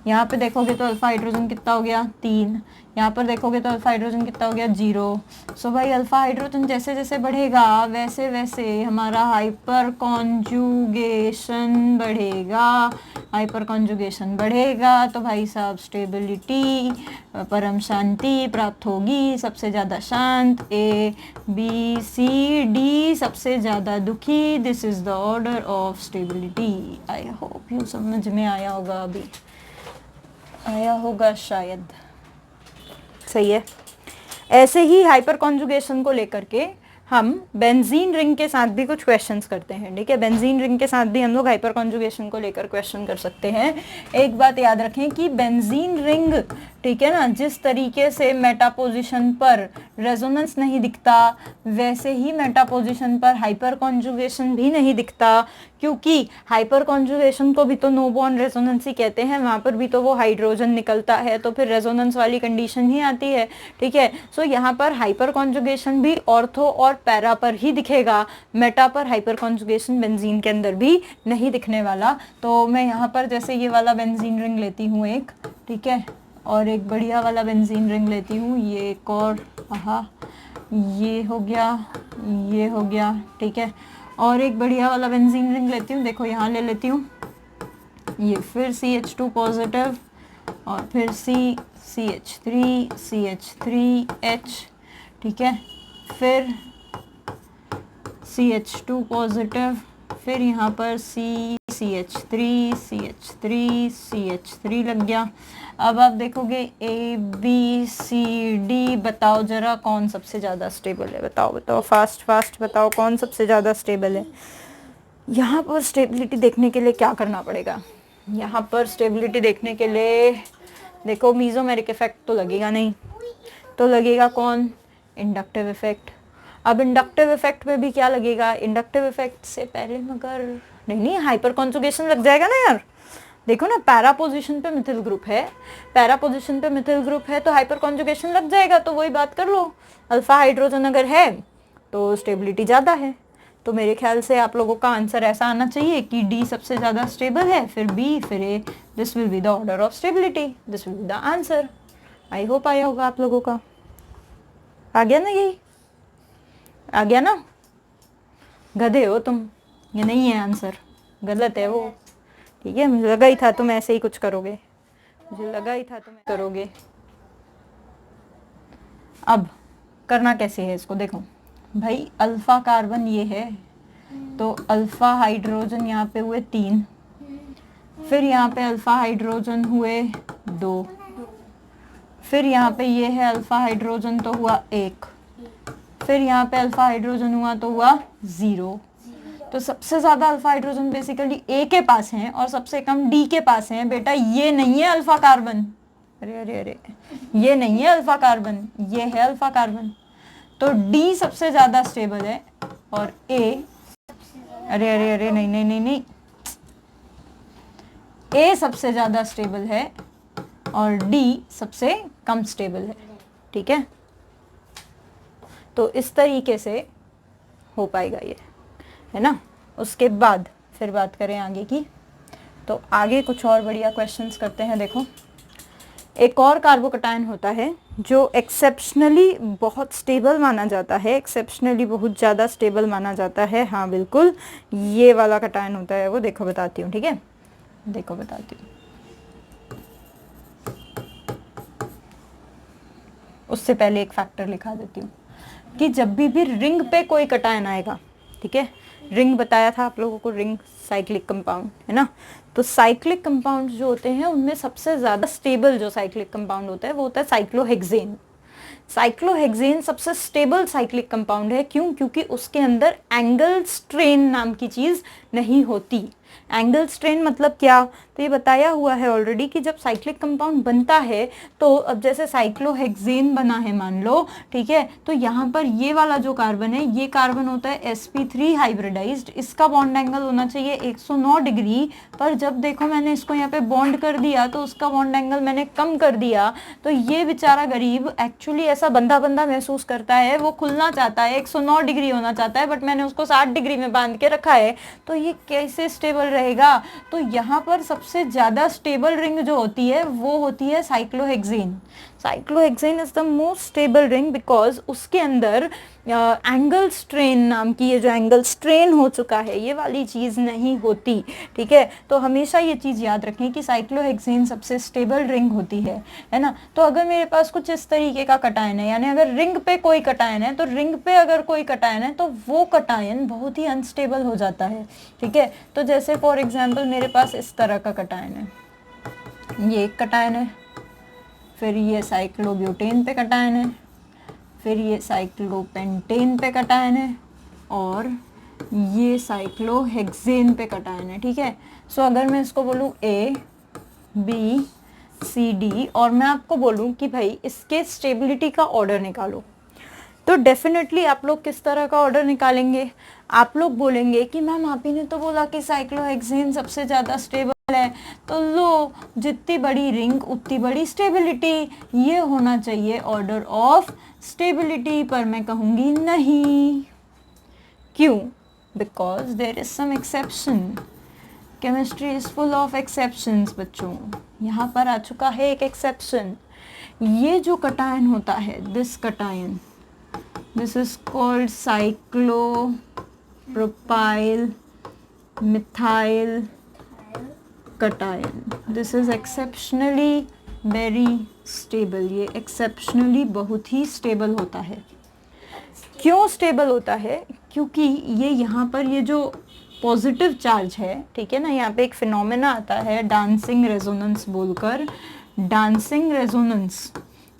यहाँ पे देखोगे तो अल्फ़ा हाइड्रोजन कितना हो गया? 3। यहाँ पर देखोगे तो अल्फ़ा हाइड्रोजन कितना हो गया? 0। सो भाई अल्फ़ा हाइड्रोजन जैसे जैसे बढ़ेगा वैसे वैसे हमारा हाइपर कॉन्जुगेशन बढ़ेगा। हाइपर कॉन्जुगेशन बढ़ेगा तो भाई साहब स्टेबिलिटी, परम शांति प्राप्त होगी। सबसे ज़्यादा शांत ABCD, सबसे ज़्यादा दुखी। This is the order of stability. I hope you समझ में आया होगा, अभी आया होगा शायद, सही है। ऐसे ही हाइपर कॉन्जुगेशन को लेकर के हम बेंजीन रिंग के साथ भी कुछ क्वेश्चंस करते हैं, ठीक है। बेंजीन रिंग के साथ भी हम लोग हाइपर कॉन्जुगेशन को लेकर क्वेश्चन कर सकते हैं। एक बात याद रखें कि बेंजीन रिंग, ठीक है ना, जिस तरीके से मेटा पोजीशन पर रेजोनेंस नहीं दिखता वैसे ही मेटा पोजीशन पर हाइपर कॉन्जुगेशन भी नहीं दिखता, क्योंकि हाइपर कॉन्जुगेशन को भी तो नो बॉन्ड रेजोनेंस ही कहते हैं। वहाँ पर भी तो वो हाइड्रोजन निकलता है, तो फिर रेजोनेंस वाली कंडीशन ही आती है, ठीक है। सो यहाँ पर हाइपर कॉन्जुगेशन भी ऑर्थो और पैरा पर ही दिखेगा, मेटा पर हाइपर कॉन्जुगेशन बेंजीन के अंदर भी नहीं दिखने वाला। तो मैं यहाँ पर जैसे ये वाला बेंजीन रिंग लेती हूँ एक, ठीक है, और एक बढ़िया वाला बेंजीन रिंग लेती हूँ, ये एक और, ये हो गया, ठीक है, और एक बढ़िया वाला बेंजीन रिंग लेती हूँ। देखो यहाँ ले लेती हूँ, ये फिर CH2 पॉजिटिव और फिर CH3H, ठीक है, फिर CH2 पॉजिटिव, फिर यहाँ पर CH3 लग गया। अब आप देखोगे ABCD, बताओ जरा कौन सबसे ज़्यादा स्टेबल है? बताओ फास्ट बताओ कौन सबसे ज़्यादा स्टेबल है। यहाँ पर स्टेबिलिटी देखने के लिए क्या करना पड़ेगा? यहाँ पर स्टेबिलिटी देखने के लिए देखो, मीजोमेरिक इफेक्ट तो लगेगा नहीं, तो लगेगा कौन? Inductive effect. अब इंडक्टिव इफेक्ट में भी क्या लगेगा? इंडक्टिव इफेक्ट से पहले मगर नहीं, हाइपर कॉन्जुगेशन लग जाएगा ना यार। देखो ना, पैरा पोजीशन पे मिथिल ग्रुप है, तो हाइपर कॉन्जुगेशन लग जाएगा। तो वही बात कर लो, अल्फा हाइड्रोजन अगर है तो स्टेबिलिटी ज़्यादा है। तो मेरे ख्याल से आप लोगों का आंसर ऐसा आना चाहिए कि D सबसे ज़्यादा स्टेबल है, फिर B, फिर A। This will be the order of stability, this will be the answer. I hope आया होगा आप लोगों का। आ गया ना? यही आ गया ना? गधे हो तुम, ये नहीं है आंसर, गलत है वो, ठीक है। मुझे लगा ही था तुम ऐसे ही कुछ करोगे, अब करना कैसे है इसको? देखो भाई, अल्फा कार्बन ये है, तो अल्फा हाइड्रोजन यहाँ पे हुए 3, फिर यहाँ पे अल्फा हाइड्रोजन हुए 2, फिर यहाँ पे ये है अल्फा हाइड्रोजन तो हुआ 1, फिर यहाँ पे अल्फा हाइड्रोजन हुआ तो हुआ 0। तो सबसे ज्यादा अल्फा हाइड्रोजन बेसिकली A के पास हैं और सबसे कम D के पास हैं। बेटा ये नहीं है अल्फा कार्बन, अरे ये नहीं है अल्फा कार्बन, ये है अल्फा कार्बन। तो D सबसे ज्यादा स्टेबल है और A, अरे नहीं, A सबसे ज्यादा स्टेबल है और D सबसे कम स्टेबल है, ठीक है। तो इस तरीके से हो पाएगा ये, है ना। उसके बाद फिर बात करें आगे की, तो आगे कुछ और बढ़िया क्वेश्चंस करते हैं। देखो, एक और कार्बोकटायन होता है जो एक्सेप्शनली बहुत स्टेबल माना जाता है, एक्सेप्शनली बहुत ज़्यादा स्टेबल माना जाता है। हाँ बिल्कुल, ये वाला कटायन होता है वो। देखो बताती हूँ, ठीक है, देखो बताती हूँ। उससे पहले एक फैक्टर लिखा देती हूँ कि जब भी रिंग पे कोई कटायन आएगा, ठीक है, रिंग बताया था आप लोगों को, रिंग साइक्लिक कंपाउंड है ना। तो साइक्लिक कंपाउंड जो होते हैं उनमें सबसे ज़्यादा स्टेबल जो साइक्लिक कंपाउंड होता है वो होता है साइक्लोहेक्सेन। साइक्लोहेक्सेन सबसे स्टेबल साइक्लिक कंपाउंड है। क्यों? क्योंकि उसके अंदर एंगल स्ट्रेन नाम की चीज़ नहीं होती। एंगल स्ट्रेन मतलब क्या, तो ये बताया हुआ है ऑलरेडी कि जब साइक्लिक कंपाउंड बनता है तो अब जैसे साइक्लोहेक्सेन बना है मान लो, ठीक है, तो यहाँ पर ये वाला जो कार्बन है, ये कार्बन होता है sp3 हाइब्रिडाइज्ड, इसका बॉन्ड एंगल होना चाहिए 109 डिग्री। पर जब देखो मैंने इसको यहाँ पे बॉन्ड कर दिया तो उसका बॉन्ड एंगल मैंने कम कर दिया, तो ये बेचारा गरीब एक्चुअली ऐसा बंधा बंधा महसूस करता है, वो खुलना चाहता है, 109 डिग्री होना चाहता है, बट मैंने उसको 60 डिग्री में बांध के रखा है, तो ये कैसे स्टेबल रहेगा। तो यहाँ पर सबसे ज्यादा स्टेबल रिंग जो होती है वो होती है cyclohexane. Cyclohexane is the most stable ring because उसके अंदर एंगल स्ट्रेन नाम की, ये जो एंगल स्ट्रेन हो चुका है ये वाली चीज नहीं होती, ठीक है। तो हमेशा ये चीज याद रखें कि साइक्लोहेक्सेन सबसे स्टेबल रिंग होती है ना। तो अगर मेरे पास कुछ इस तरीके का कटायन है, यानी अगर रिंग पे कोई कटायन है, तो रिंग पे अगर कोई कटायन है तो वो कटायन बहुत ही अनस्टेबल हो जाता है, ठीक है। तो जैसे फॉर एग्जाम्पल मेरे पास इस तरह का कटायन है, ये एक कटायन है, फिर ये साइक्लोब्यूटेन पे कटायन है, फिर ये साइक्लोपेंटेन पे कटायन है, और ये साइक्लोहेक्सेन पे कटायन है, ठीक है। सो अगर मैं इसको बोलूँ A B C D और मैं आपको बोलूँ कि भाई इसके स्टेबिलिटी का ऑर्डर निकालो, तो डेफिनेटली आप लोग किस तरह का ऑर्डर निकालेंगे। आप लोग बोलेंगे कि मैम आप ही ने तो बोला कि साइक्लोहेक्सेन सबसे ज़्यादा स्टेबल है, तो लो जितनी बड़ी रिंग उतनी बड़ी स्टेबिलिटी, ये होना चाहिए ऑर्डर ऑफ स्टेबिलिटी। पर मैं कहूँगी नहीं। क्यों? Because there is some exception. Chemistry is full of exceptions बच्चों। यहाँ पर आ चुका है एक एक्सेप्शन। ये जो कटायन होता है, this cation, this is called cyclopropyl methyl cation. This is exceptionally very stable. ये exceptionally बहुत ही stable होता है। क्यों stable होता है? क्योंकि ये यहाँ पर ये जो पॉजिटिव चार्ज है, ठीक है ना, यहाँ पे एक फिनोमेना आता है डांसिंग रेजोनेंस बोलकर, डांसिंग रेजोनेंस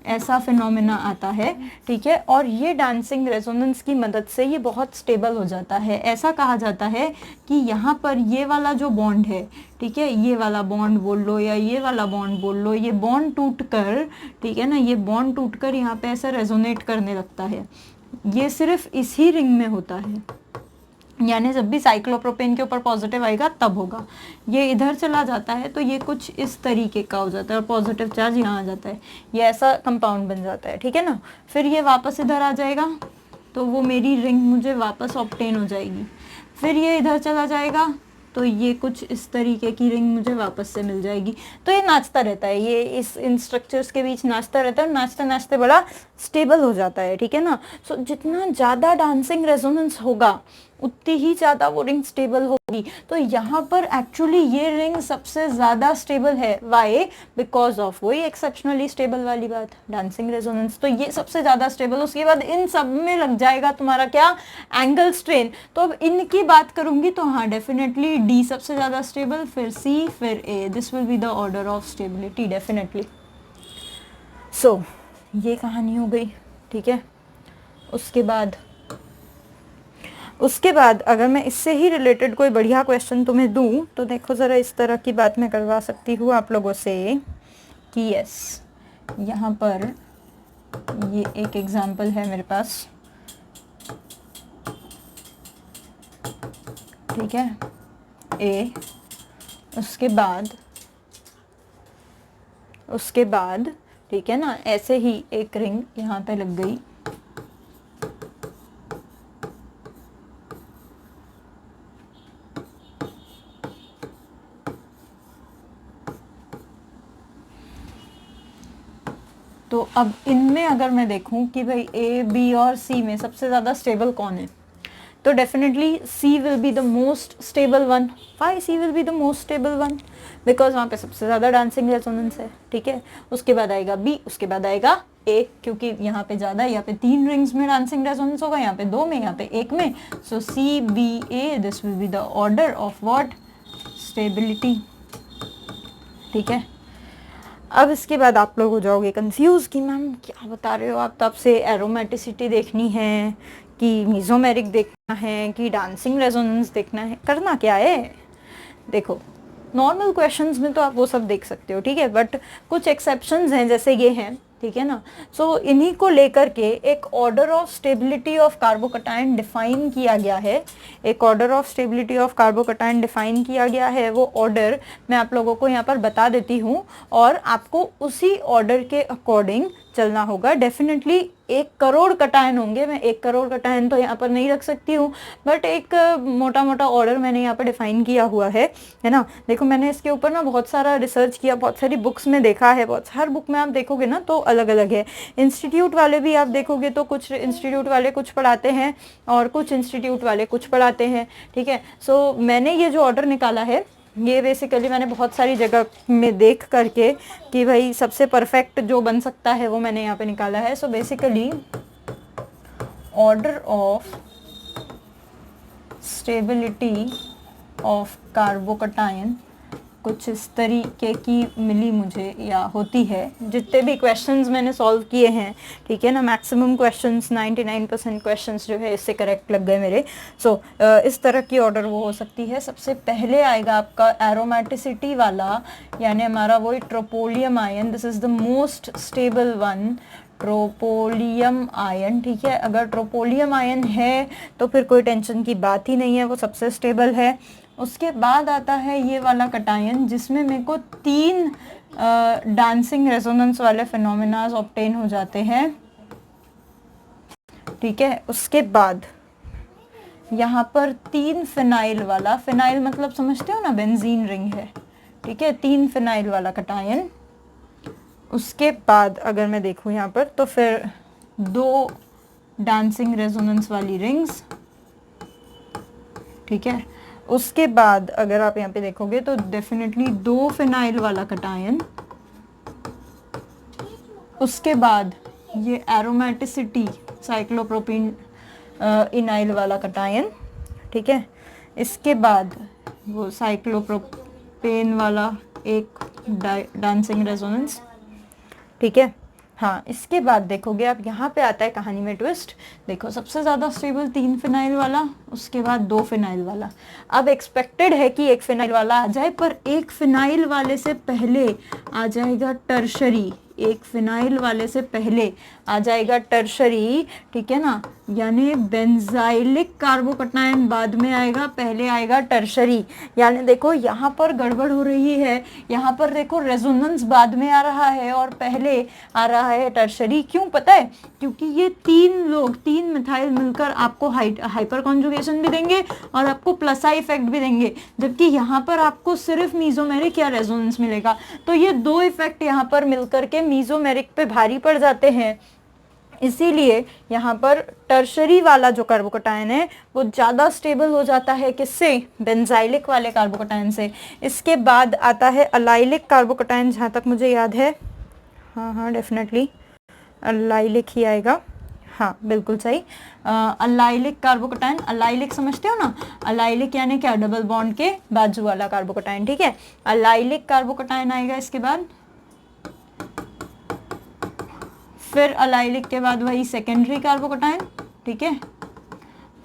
ऐसा फिनोमेना आता है, ठीक है। और ये डांसिंग रेजोनेंस की मदद से ये बहुत स्टेबल हो जाता है। ऐसा कहा जाता है कि यहाँ पर ये वाला जो बॉन्ड है, ठीक है, ये वाला बॉन्ड बोल लो या ये वाला बॉन्ड बोल लो, ये बॉन्ड टूट कर, ठीक है ना, ये बॉन्ड टूट कर यहाँ पे ऐसा रेजोनेट करने लगता है। ये सिर्फ इसी रिंग में होता है, यानी जब भी साइक्लोप्रोपेन के ऊपर पॉजिटिव आएगा तब होगा। ये इधर चला जाता है तो ये कुछ इस तरीके का हो जाता है और पॉजिटिव चार्ज यहाँ आ जाता है, ये ऐसा कंपाउंड बन जाता है, ठीक है ना। फिर ये वापस इधर आ जाएगा तो वो मेरी रिंग मुझे वापस ऑब्टेन हो जाएगी। फिर ये इधर चला जाएगा तो ये कुछ इस तरीके की रिंग मुझे वापस से मिल जाएगी। तो ये नाचता रहता है, ये इन स्ट्रक्चर्स के बीच नाचता रहता है, नाचते नाचते बड़ा स्टेबल हो जाता है, ठीक है ना। सो जितना ज़्यादा डांसिंग रेजोनेंस होगा उतनी ही ज़्यादा वो रिंग स्टेबल होगी। तो यहाँ पर एक्चुअली ये रिंग सबसे ज़्यादा स्टेबल है। वाई? बिकॉज ऑफ वही एक्सेप्शनली स्टेबल वाली बात, डांसिंग रेजोनेंस। तो ये सबसे ज़्यादा स्टेबल, उसके बाद इन सब में लग जाएगा तुम्हारा क्या? Angle strain. तो अब इनकी बात करूँगी तो हाँ डेफिनेटली डी सबसे ज़्यादा स्टेबल, फिर सी, फिर A. This will be the order of stability definitely. So ये कहानी हो गई, ठीक है। उसके बाद अगर मैं इससे ही रिलेटेड कोई बढ़िया क्वेश्चन तुम्हें दूं तो देखो ज़रा, इस तरह की बात मैं करवा सकती हूँ आप लोगों से कि यस, यहाँ पर ये एक एग्जाम्पल है मेरे पास, ठीक है, ए। उसके बाद ठीक है ना, ऐसे ही एक रिंग यहाँ पे लग गई, तो अब इनमें अगर मैं देखूं कि भाई ए, बी और सी में सबसे ज़्यादा स्टेबल कौन है, तो definitely C will be the most stable one. Why C will be the most stable one? Because वहाँ पे सबसे ज़्यादा डांसिंग रेजोनेंस है, ठीक है। उसके बाद आएगा बी, उसके बाद आएगा ए, क्योंकि यहाँ पे ज़्यादा, यहाँ पे 3 रिंग्स में डांसिंग रेजोनेंस होगा, यहाँ पे 2 में, यहाँ पे 1 में। So C B A, this will be the order of what? Stability, ठीक है। अब इसके बाद आप लोग हो जाओगे कंफ्यूज कि मैम क्या बता रहे हो आप, तो आपसे एरोमेटिसिटी देखनी है कि मीजोमेरिक देखना है कि डांसिंग रेजोनेंस देखना है, करना क्या है? देखो नॉर्मल क्वेश्चंस में तो आप वो सब देख सकते हो, ठीक है, बट कुछ एक्सेप्शंस हैं, जैसे ये हैं, ठीक है ना। सो इन्हीं को लेकर के एक order of stability of carbocation define किया गया है। एक order of stability of carbocation define किया गया है। वो ऑर्डर मैं आप लोगों को यहाँ पर बता देती हूँ और आपको उसी ऑर्डर के अकॉर्डिंग चलना होगा। डेफिनेटली 1 करोड़ कटायन होंगे, मैं 1 करोड़ कटायन तो यहाँ पर नहीं रख सकती हूँ, बट एक मोटा मोटा ऑर्डर मैंने यहाँ पर डिफाइन किया हुआ है ना। देखो मैंने इसके ऊपर ना बहुत सारा रिसर्च किया, बहुत सारी बुक्स में देखा है, बहुत हर बुक में आप देखोगे ना तो अलग अलग है। इंस्टीट्यूट वाले भी आप देखोगे तो कुछ इंस्टीट्यूट वाले कुछ पढ़ाते हैं और कुछ इंस्टीट्यूट वाले कुछ पढ़ाते हैं, ठीक है। सो मैंने ये जो ऑर्डर निकाला है ये बेसिकली मैंने बहुत सारी जगह में देख करके कि भाई सबसे परफेक्ट जो बन सकता है वो मैंने यहाँ पे निकाला है। So basically order of stability of carbocation कुछ इस तरीके की मिली मुझे या होती है। जितने भी क्वेश्चंस मैंने सॉल्व किए हैं, ठीक है ना, मैक्सिमम क्वेश्चंस 99% क्वेश्चंस जो है इससे करेक्ट लग गए मेरे। सो इस तरह की ऑर्डर वो हो सकती है। सबसे पहले आएगा आपका एरोमेटिसिटी वाला, यानी हमारा वही tropylium ion, this is the most stable one, tropylium ion, ठीक है। अगर ट्रोपोलियम आयन है तो फिर कोई टेंशन की बात ही नहीं है, वो सबसे स्टेबल है। उसके बाद आता है ये वाला कटायन जिसमें मेरे को 3 डांसिंग रेजोनेंस वाले फिनोमेनाज ऑब्टेन हो जाते हैं, ठीक है। उसके बाद यहाँ पर 3 फिनाइल वाला, फिनाइल मतलब समझते हो ना, बेंजीन रिंग है, ठीक है, 3 फिनाइल वाला कटायन। उसके बाद अगर मैं देखूँ यहाँ पर तो फिर 2 डांसिंग रेजोनेंस वाली रिंग्स, ठीक है। उसके बाद अगर आप यहाँ पे देखोगे तो डेफिनेटली 2 फिनाइल वाला कटायन। उसके बाद ये एरोमेटिसिटी साइक्लोप्रोपीन इनाइल वाला कटायन, ठीक है। इसके बाद वो साइक्लोप्रोपेन वाला एक डांसिंग रेजोनेंस, ठीक है। हाँ, इसके बाद देखोगे आप यहाँ पे आता है कहानी में ट्विस्ट। देखो सबसे ज़्यादा स्टेबल 3 फिनाइल वाला, उसके बाद 2 फिनाइल वाला। अब एक्सपेक्टेड है कि 1 फिनाइल वाला आ जाए, पर 1 फिनाइल वाले से पहले आ जाएगा टर्शरी, 1 फिनाइल वाले से पहले आ जाएगा टर्शरी, ठीक है ना, यानी बेंजाइलिक कार्बोकटायन बाद में आएगा, पहले आएगा टर्शरी। यानी देखो यहाँ पर गड़बड़ हो रही है, यहाँ पर देखो रेजोनेंस बाद में आ रहा है और पहले आ रहा है टर्शरी। क्यों पता है? क्योंकि ये 3 मिथाइल मिलकर आपको हाइपर कॉन्जुगेशन भी देंगे और आपको प्लस आई इफेक्ट भी देंगे, जबकि यहाँ पर आपको सिर्फ मीजोमेरिक या रेजोनेंस मिलेगा। तो ये 2 इफेक्ट यहाँ पर मिलकर के मीजोमेरिक पे भारी पड़ जाते हैं, इसीलिए यहाँ पर टर्शरी वाला जो कार्बोकटायन है वो ज़्यादा स्टेबल हो जाता है, किससे? बेंजाइलिक वाले कार्बोकटायन से। इसके बाद आता है अलाइलिक कार्बोकटायन, जहाँ तक मुझे याद है, हाँ डेफिनेटली अलाइलिक ही आएगा, हाँ बिल्कुल सही। अलाइलिक कार्बोकटायन, अलाइलिक समझते हो ना, अलाइलिक यानी क्या? डबल बॉन्ड के बाजू वाला कार्बोकटायन, ठीक है। अलाइलिक कार्बोकटायन आएगा इसके बाद, फिर अलाइलिक के बाद वही सेकेंडरी कार्बोकटायन, ठीक है,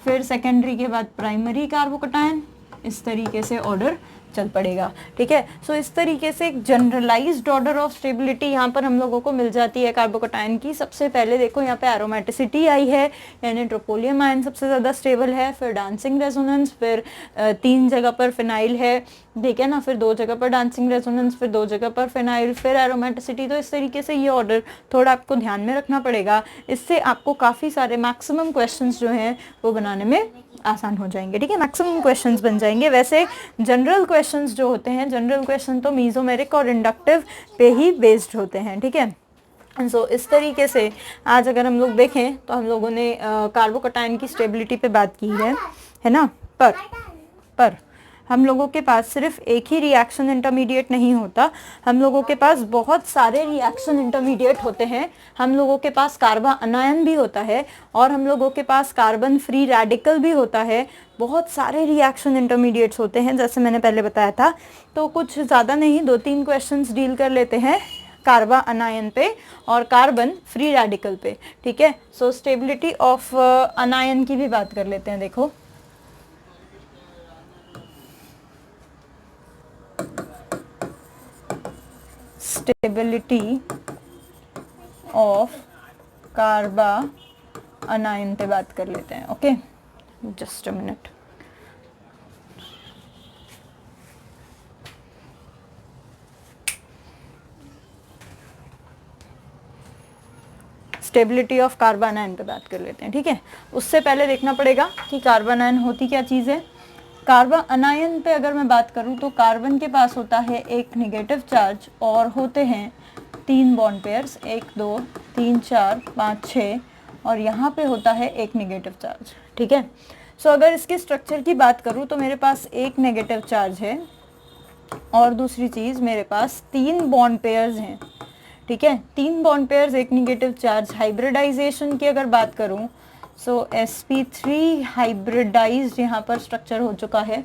फिर सेकेंडरी के बाद प्राइमरी कार्बोकटायन, इस तरीके से ऑर्डर चल पड़ेगा, ठीक है। सो इस तरीके से एक जनरलाइज्ड ऑर्डर ऑफ स्टेबिलिटी यहाँ पर हम लोगों को मिल जाती है कार्बोकटायन की। सबसे पहले देखो यहाँ पे एरोमेटिसिटी आई है, यानी ट्रोपोलियम आयन सबसे ज़्यादा स्टेबल है, फिर डांसिंग रेजोनेंस, फिर 3 जगह पर फिनाइल है, ठीक है ना, फिर 2 जगह पर डांसिंग रेजोनेंस, फिर 2 जगह पर फिनाइल, फिर एरोमेटिसिटी। तो इस तरीके से ये ऑर्डर थोड़ा आपको ध्यान में रखना पड़ेगा, इससे आपको काफ़ी सारे मैक्सिमम क्वेश्चंस जो हैं वो बनाने में आसान हो जाएंगे, ठीक है, मैक्सिमम क्वेश्चंस बन जाएंगे। वैसे जनरल क्वेश्चंस जो होते हैं, जनरल क्वेश्चन तो मीजोमेरिक और इंडक्टिव पे ही बेस्ड होते हैं, ठीक है। सो इस तरीके से आज अगर हम लोग देखें तो हम लोगों ने कार्बोकैटायन की स्टेबिलिटी पे बात की है ना। पर हम लोगों के पास सिर्फ एक ही रिएक्शन इंटरमीडिएट नहीं होता, हम लोगों के पास बहुत सारे रिएक्शन इंटरमीडिएट होते हैं। हम लोगों के पास कार्बन अनायन भी होता है और हम लोगों के पास कार्बन फ्री रेडिकल भी होता है। बहुत सारे रिएक्शन इंटरमीडिएट्स होते हैं जैसे मैंने पहले बताया था। तो कुछ ज़्यादा नहीं, 2-3 क्वेश्चंस डील कर लेते हैं कार्बन अनायन पे और कार्बन फ्री रेडिकल पे, ठीक है। सो स्टेबिलिटी ऑफ अनायन की भी बात कर लेते हैं। देखो स्टेबिलिटी ऑफ कार्बन अनायन पे बात कर लेते हैं। Okay, just a minute. Stability of carbon अनायन पे बात कर लेते हैं, ठीक है। उससे पहले देखना पड़ेगा कि कार्बन अनायन होती क्या चीज़ है। कार्बन अनायन पे अगर मैं बात करूं तो कार्बन के पास होता है एक नेगेटिव चार्ज और होते हैं 3 बॉन्ड पेयर्स, 1 2 3 4 5 6, और यहाँ पे होता है एक नेगेटिव चार्ज, ठीक है। सो अगर इसके स्ट्रक्चर की बात करूँ तो मेरे पास एक नेगेटिव चार्ज है और दूसरी चीज़ मेरे पास 3 बॉन्ड पेयर्स हैं, ठीक है। 3 बॉन्ड पेयर्स, एक नेगेटिव चार्ज। हाइब्रिडाइजेशन की अगर बात करूँ सो sp3 हाइब्रिडाइज्ड यहाँ पर स्ट्रक्चर हो चुका है,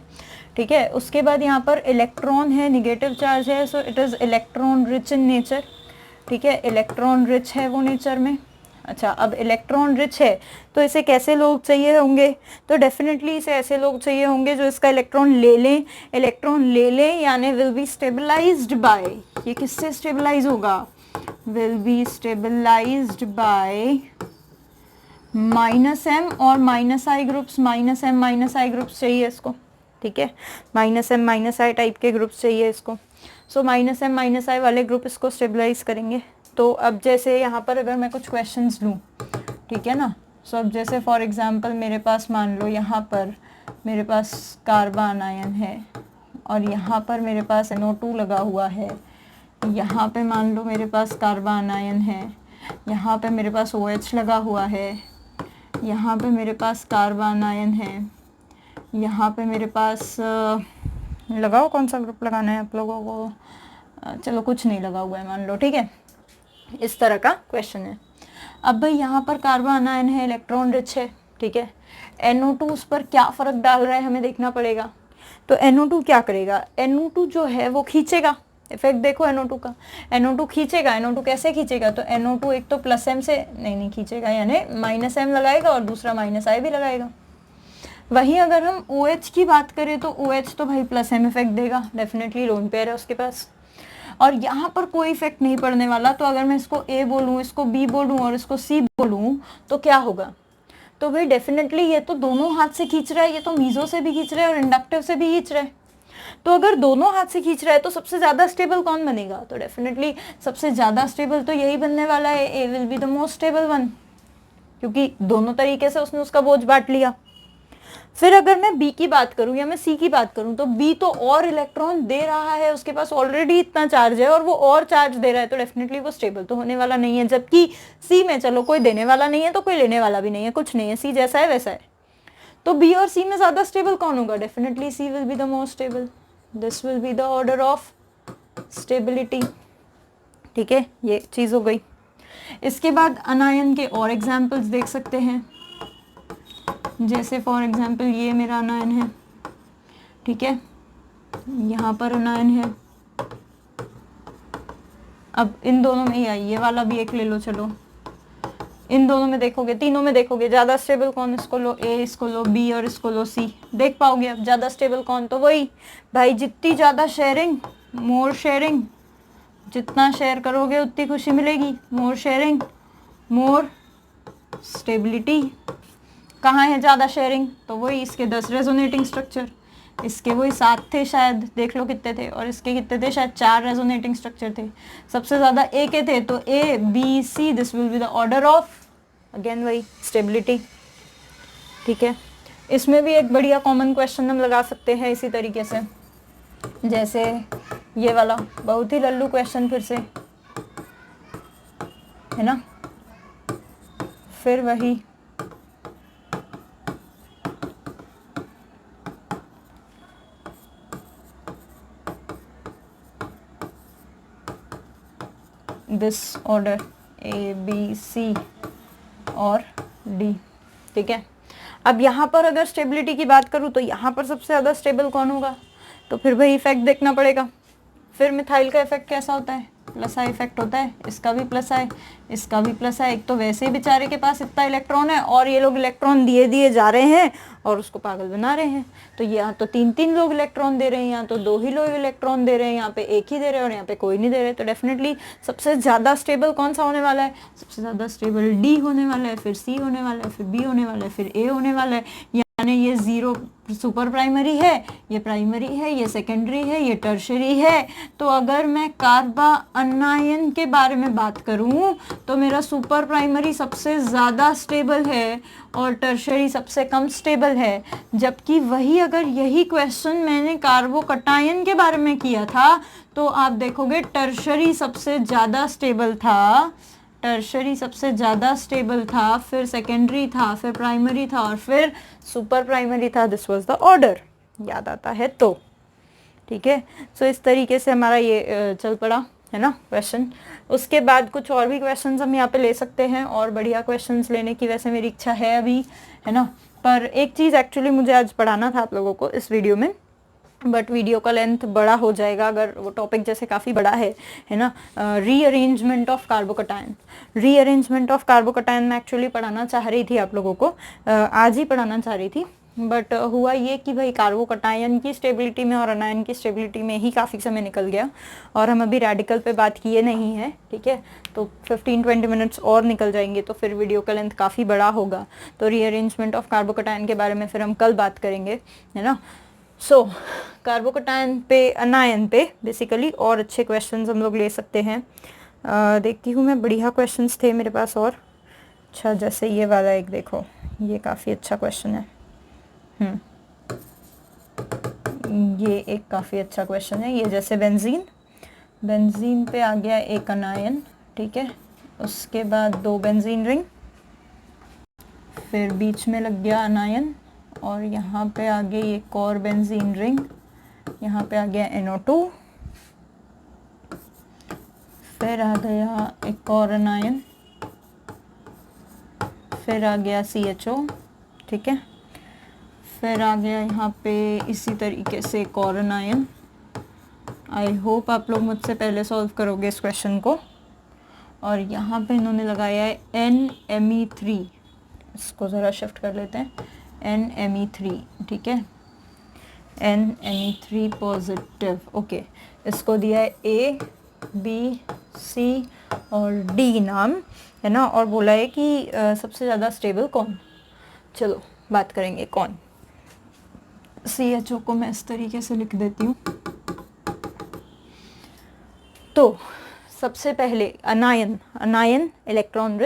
ठीक है। उसके बाद यहाँ पर इलेक्ट्रॉन है, नेगेटिव चार्ज है, so it is electron rich in nature, ठीक है। इलेक्ट्रॉन रिच है वो नेचर में। अच्छा, अब इलेक्ट्रॉन रिच है तो इसे कैसे लोग चाहिए होंगे, तो डेफिनेटली इसे ऐसे लोग चाहिए होंगे जो इसका इलेक्ट्रॉन ले लें यानी विल बी स्टेबलाइज्ड बाय, ये किससे स्टेबलाइज होगा, will be stabilized by -m और -i groups, -m -i groups चाहिए इसको, ठीक है। -m -i टाइप के ग्रुप्स चाहिए इसको। सो -m -i वाले ग्रुप इसको स्टेबलाइज करेंगे। तो अब जैसे यहाँ पर अगर मैं कुछ क्वेश्चंस लूँ, ठीक है ना। सो अब जैसे फॉर एग्जांपल मेरे पास मान लो यहाँ पर मेरे पास कार्बन अनायन है और यहाँ पर मेरे पास NO2 लगा हुआ है, यहाँ पे मान लो मेरे पास कार्बन अनायन है, यहाँ पे मेरे पास OH लगा हुआ है, यहाँ पे मेरे पास कार्बन अनायन है, यहाँ पे मेरे पास लगाओ कौन सा ग्रुप लगाना है आप लोगों को, चलो कुछ नहीं लगा हुआ है मान लो, ठीक है। इस तरह का क्वेश्चन है। अब भाई यहाँ पर कार्बन अनायन है, इलेक्ट्रॉन रिच है, ठीक है। NO2 उस पर क्या फ़र्क डाल रहा है हमें देखना पड़ेगा। तो NO2 क्या करेगा, NO2 जो है वो खींचेगा। इफेक्ट देखो NO2 का, NO2 खींचेगा। NO2 कैसे खींचेगा, तो NO2 एक तो +m से नहीं खींचेगा यानी -m लगाएगा और दूसरा -i भी लगाएगा। वहीं अगर हम OH की बात करें तो OH तो भाई +m इफेक्ट देगा, डेफिनेटली लोन पेयर है उसके पास, और यहाँ पर कोई इफेक्ट नहीं पड़ने वाला। तो अगर मैं इसको A बोलूँ, इसको B बोलूँ और इसको C बोलूँ तो क्या होगा, तो भाई डेफिनेटली ये तो दोनों हाथ से खींच रहा है, ये तो मीजो से भी खींच रहा है और इंडक्टिव से भी खींच रहा है। तो अगर दोनों हाथ से खींच रहा है तो सबसे ज़्यादा स्टेबल कौन बनेगा, तो डेफिनेटली सबसे ज़्यादा स्टेबल तो यही बनने वाला है, A will be the most stable one, क्योंकि दोनों तरीके से उसने उसका बोझ बांट लिया। फिर अगर मैं बी की बात करूं या मैं सी की बात करूं तो बी तो और इलेक्ट्रॉन दे रहा है, उसके पास ऑलरेडी इतना चार्ज है और वो और चार्ज दे रहा है, तो डेफिनेटली वो स्टेबल तो होने वाला नहीं है। जबकि सी में चलो कोई देने वाला नहीं है तो कोई लेने वाला भी नहीं है, कुछ नहीं है, सी जैसा है वैसा है। तो बी और सी में ज़्यादा स्टेबल कौन होगा, definitely C will be the most stable. This will be the order of stability, ठीक है। ये चीज़ हो गई। इसके बाद अनायन के और एग्जाम्पल्स देख सकते हैं, जैसे फॉर एग्जाम्पल ये मेरा अनायन है, ठीक है, यहाँ पर अनायन है। अब इन दोनों में ही आई, ये वाला भी एक ले लो, चलो इन दोनों में देखोगे, तीनों में देखोगे ज़्यादा स्टेबल कौन, इसको लो A, इसको लो B और इसको लो C, देख पाओगे अब ज़्यादा स्टेबल कौन। तो वही भाई, जितनी ज़्यादा शेयरिंग मोर शेयरिंग, जितना शेयर करोगे उतनी खुशी मिलेगी, मोर शेयरिंग मोर स्टेबिलिटी। कहाँ है ज़्यादा शेयरिंग, तो वही इसके 10 रेजोनेटिंग स्ट्रक्चर, इसके वही 7 थे शायद, देख लो कितने थे, और इसके कितने थे, शायद 4 रेजोनेटिंग स्ट्रक्चर थे। सबसे ज़्यादा A के थे, तो A B C, this will be the order of again वही स्टेबिलिटी, ठीक है। इसमें भी एक बढ़िया कॉमन क्वेश्चन हम लगा सकते हैं इसी तरीके से, जैसे ये वाला बहुत ही लल्लू क्वेश्चन। फिर से है ना। फिर वही this order A B C और D, ठीक है। अब यहाँ पर अगर स्टेबिलिटी की बात करूँ तो यहाँ पर सबसे ज़्यादा स्टेबल कौन होगा, तो फिर वही इफेक्ट देखना पड़ेगा। फिर मिथाइल का इफेक्ट कैसा होता है, प्लस आई इफेक्ट होता है, इसका भी प्लस आई, इसका भी प्लस आई। एक तो वैसे ही बेचारे के पास इतना इलेक्ट्रॉन है और ये लोग इलेक्ट्रॉन दिए दिए जा रहे हैं और उसको पागल बना रहे हैं। तो यहाँ तो 3-3 लोग इलेक्ट्रॉन दे रहे हैं, यहाँ तो 2 ही लोग इलेक्ट्रॉन दे रहे हैं, यहाँ पे 1 ही दे रहे हैं और यहाँ पे कोई नहीं दे रहे। तो डेफिनेटली सबसे ज़्यादा स्टेबल कौन सा होने वाला है, सबसे ज़्यादा स्टेबल डी होने वाला है, फिर सी होने वाला है, फिर बी होने वाला है, फिर ए होने वाला है। यानी ये 0 सुपर प्राइमरी है, ये प्राइमरी है, ये सेकेंडरी है, ये टर्शरी है। तो अगर मैं कार्बा अनायन के बारे में बात करूं तो मेरा सुपर प्राइमरी सबसे ज़्यादा स्टेबल है और टर्शरी सबसे कम स्टेबल है। जबकि वही अगर यही क्वेश्चन मैंने कार्बोकटायन के बारे में किया था तो आप देखोगे टर्शरी सबसे ज़्यादा स्टेबल था, टर्शरी सबसे ज़्यादा स्टेबल था, फिर सेकेंडरी था, फिर प्राइमरी था और फिर सुपर प्राइमरी था। दिस वाज द ऑर्डर, याद आता है तो, ठीक है। सो इस तरीके से हमारा ये चल पड़ा है ना क्वेश्चन। उसके बाद कुछ और भी क्वेश्चंस हम यहाँ पे ले सकते हैं और बढ़िया क्वेश्चंस लेने की वैसे मेरी इच्छा है अभी, है ना। पर एक चीज़ एक्चुअली मुझे आज पढ़ाना था आप लोगों को इस वीडियो में, बट वीडियो का लेंथ बड़ा हो जाएगा अगर वो टॉपिक जैसे काफ़ी बड़ा है ना। Rearrangement of carbocation, rearrangement of carbocation मैं एक्चुअली पढ़ाना चाह रही थी आप लोगों को, आज ही पढ़ाना चाह रही थी। बट हुआ ये कि भाई कार्बोकटायन की स्टेबिलिटी में और अनायन की स्टेबिलिटी में ही काफ़ी समय निकल गया और हम अभी रेडिकल पे बात किए नहीं है, ठीक है। तो 15-20 मिनट्स और निकल जाएंगे तो फिर वीडियो का लेंथ काफ़ी बड़ा होगा। तो रीअरेंजमेंट ऑफ कार्बोकटायन के बारे में फिर हम कल बात करेंगे, है ना। सो कार्बोकटायन पे, अनायन पे बेसिकली और अच्छे क्वेश्चंस हम लोग ले सकते हैं। देखती हूँ मैं, बढ़िया क्वेश्चंस थे मेरे पास और अच्छा, जैसे ये वाला एक देखो, ये काफ़ी अच्छा क्वेश्चन है। ये एक काफ़ी अच्छा क्वेश्चन है। ये जैसे बेंजीन, बेंजीन पे आ गया एक अनायन, ठीक है। उसके बाद 2 बेंजीन रिंग, फिर बीच में लग गया अनायन और यहाँ पे आ गई एक और बेंजीन रिंग, यहाँ पे आ गया NO2, फिर आ गया एक और अनायन, फिर आ गया CHO, ठीक है। फिर आ गया यहाँ पे इसी तरीके से एक और अनायन। आई होप आप लोग मुझसे पहले सॉल्व करोगे इस क्वेश्चन को। और यहाँ पे इन्होंने लगाया है NMe3, इसको ज़रा शिफ्ट कर लेते हैं, NMe3, ठीक है, NMe3 पॉजिटिव, ओके। इसको दिया है A, B, C और D नाम, है ना। और बोला है कि सबसे ज़्यादा स्टेबल कौन, चलो बात करेंगे कौन। CHO को मैं इस तरीके से लिख देती हूँ। तो सबसे पहले अनायन, अनायन इलेक्ट्रॉन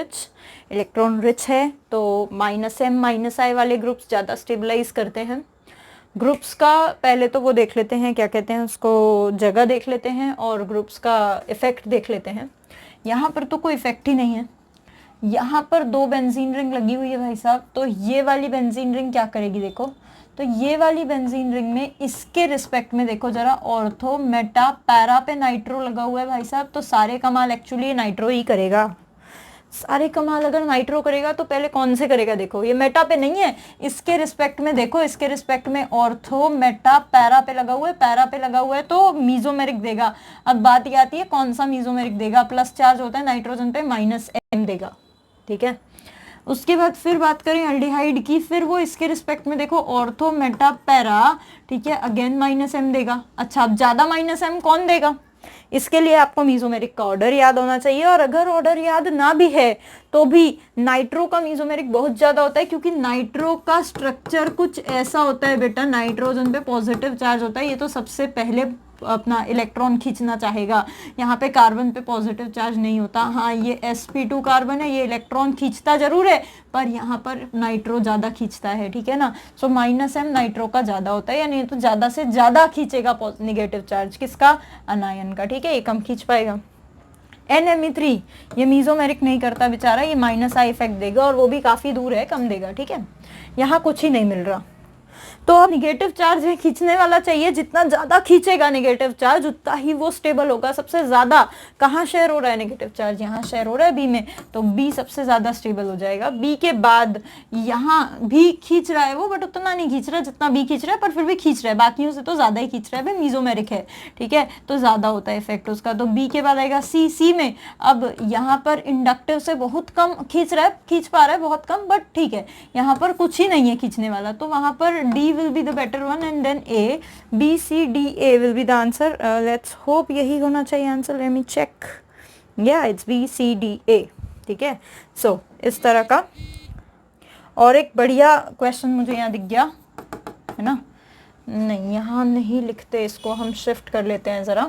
रिच है तो -M -I वाले ग्रुप्स ज़्यादा स्टेबलाइज करते हैं। ग्रुप्स का पहले तो वो देख लेते हैं, क्या कहते हैं उसको, जगह देख लेते हैं और ग्रुप्स का इफेक्ट देख लेते हैं। यहाँ पर तो कोई इफेक्ट ही नहीं है, यहाँ पर 2 बेंजीन रिंग लगी हुई है भाई साहब। तो ये वाली बेंजीन रिंग क्या करेगी, देखो तो ये वाली बेंजीन रिंग में इसके रिस्पेक्ट में देखो जरा, ऑर्थो मेटा पैरा पे नाइट्रो लगा हुआ है भाई साहब। तो सारे कमाल एक्चुअली नाइट्रो ही करेगा, सारे कमाल अगर नाइट्रो करेगा तो पहले कौन से करेगा, देखो ये मेटा पे नहीं है, इसके रिस्पेक्ट में देखो, इसके रिस्पेक्ट में ऑर्थो मेटा पैरा पे लगा हुआ है, पैरा पे लगा हुआ है तो मीजोमेरिक देगा। अब बात ये आती है कौन सा मीजोमेरिक देगा, प्लस चार्ज होता है नाइट्रोजन पे, -M देगा, ठीक है। उसके बाद फिर बात करें अल्डिहाइड की, फिर वो इसके रिस्पेक्ट में देखो ऑर्थो मेटा पैरा, ठीक है, अगेन -M देगा। अच्छा, अब ज्यादा -M कौन देगा, इसके लिए आपको मीजोमेरिक का ऑर्डर याद होना चाहिए। और अगर ऑर्डर याद ना भी है तो भी नाइट्रो का मीजोमेरिक बहुत ज्यादा होता है, क्योंकि नाइट्रो का स्ट्रक्चर कुछ ऐसा होता है बेटा, नाइट्रोजन पे पॉजिटिव चार्ज होता है, ये तो सबसे पहले अपना इलेक्ट्रॉन खींचना चाहेगा। यहाँ पे कार्बन पे पॉजिटिव चार्ज नहीं होता। हाँ, ये sp2 कार्बन है, ये इलेक्ट्रॉन खींचता जरूर है पर यहाँ पर नाइट्रो ज्यादा खींचता है, ठीक है ना। सो -M नाइट्रो का ज्यादा होता है, यानी तो ज्यादा से ज्यादा खींचेगा नेगेटिव चार्ज, किसका, अनायन का, ठीक है, ये कम खींच पाएगा। NMe3 ये मीजोमेरिक नहीं करता बेचारा, ये माइनस आई इफेक्ट देगा और वो भी काफी दूर है, कम देगा, ठीक है। यहाँ कुछ ही नहीं मिल रहा। तो अब निगेटिव चार्ज है, खींचने वाला चाहिए, जितना ज्यादा खींचेगा नेगेटिव चार्ज उतना ही वो स्टेबल होगा। सबसे ज्यादा कहाँ शेयर हो रहा है नेगेटिव चार्ज, यहाँ शेयर हो रहा है बी में, तो बी सबसे ज्यादा स्टेबल हो जाएगा। बी के बाद यहाँ भी खींच रहा है वो, बट उतना नहीं खींच रहा जितना बी खींच रहा है, पर फिर भी खींच रहा है, बाकियों से तो ज्यादा ही खींच रहा है, भाई मीजोमेरिक है, ठीक है, तो ज्यादा होता है इफेक्ट उसका। तो बी के बाद आएगा सी। सी में अब यहाँ पर इंडक्टिव से बहुत कम खींच रहा है, खींच पा रहा है बहुत कम, बट ठीक है, यहाँ पर कुछ ही नहीं है खींचने वाला, तो वहां पर D will be the better one and then A, B, C, D, A will be the answer. Let's hope यही होना चाहिए answer. Let me check. Yeah, it's B, C, D, A. ठीक है, so इस तरह का। और एक बढ़िया क्वेश्चन मुझे यहाँ दिख गया है ना, नहीं यहाँ नहीं लिखते, इसको हम शिफ्ट कर लेते हैं ज़रा,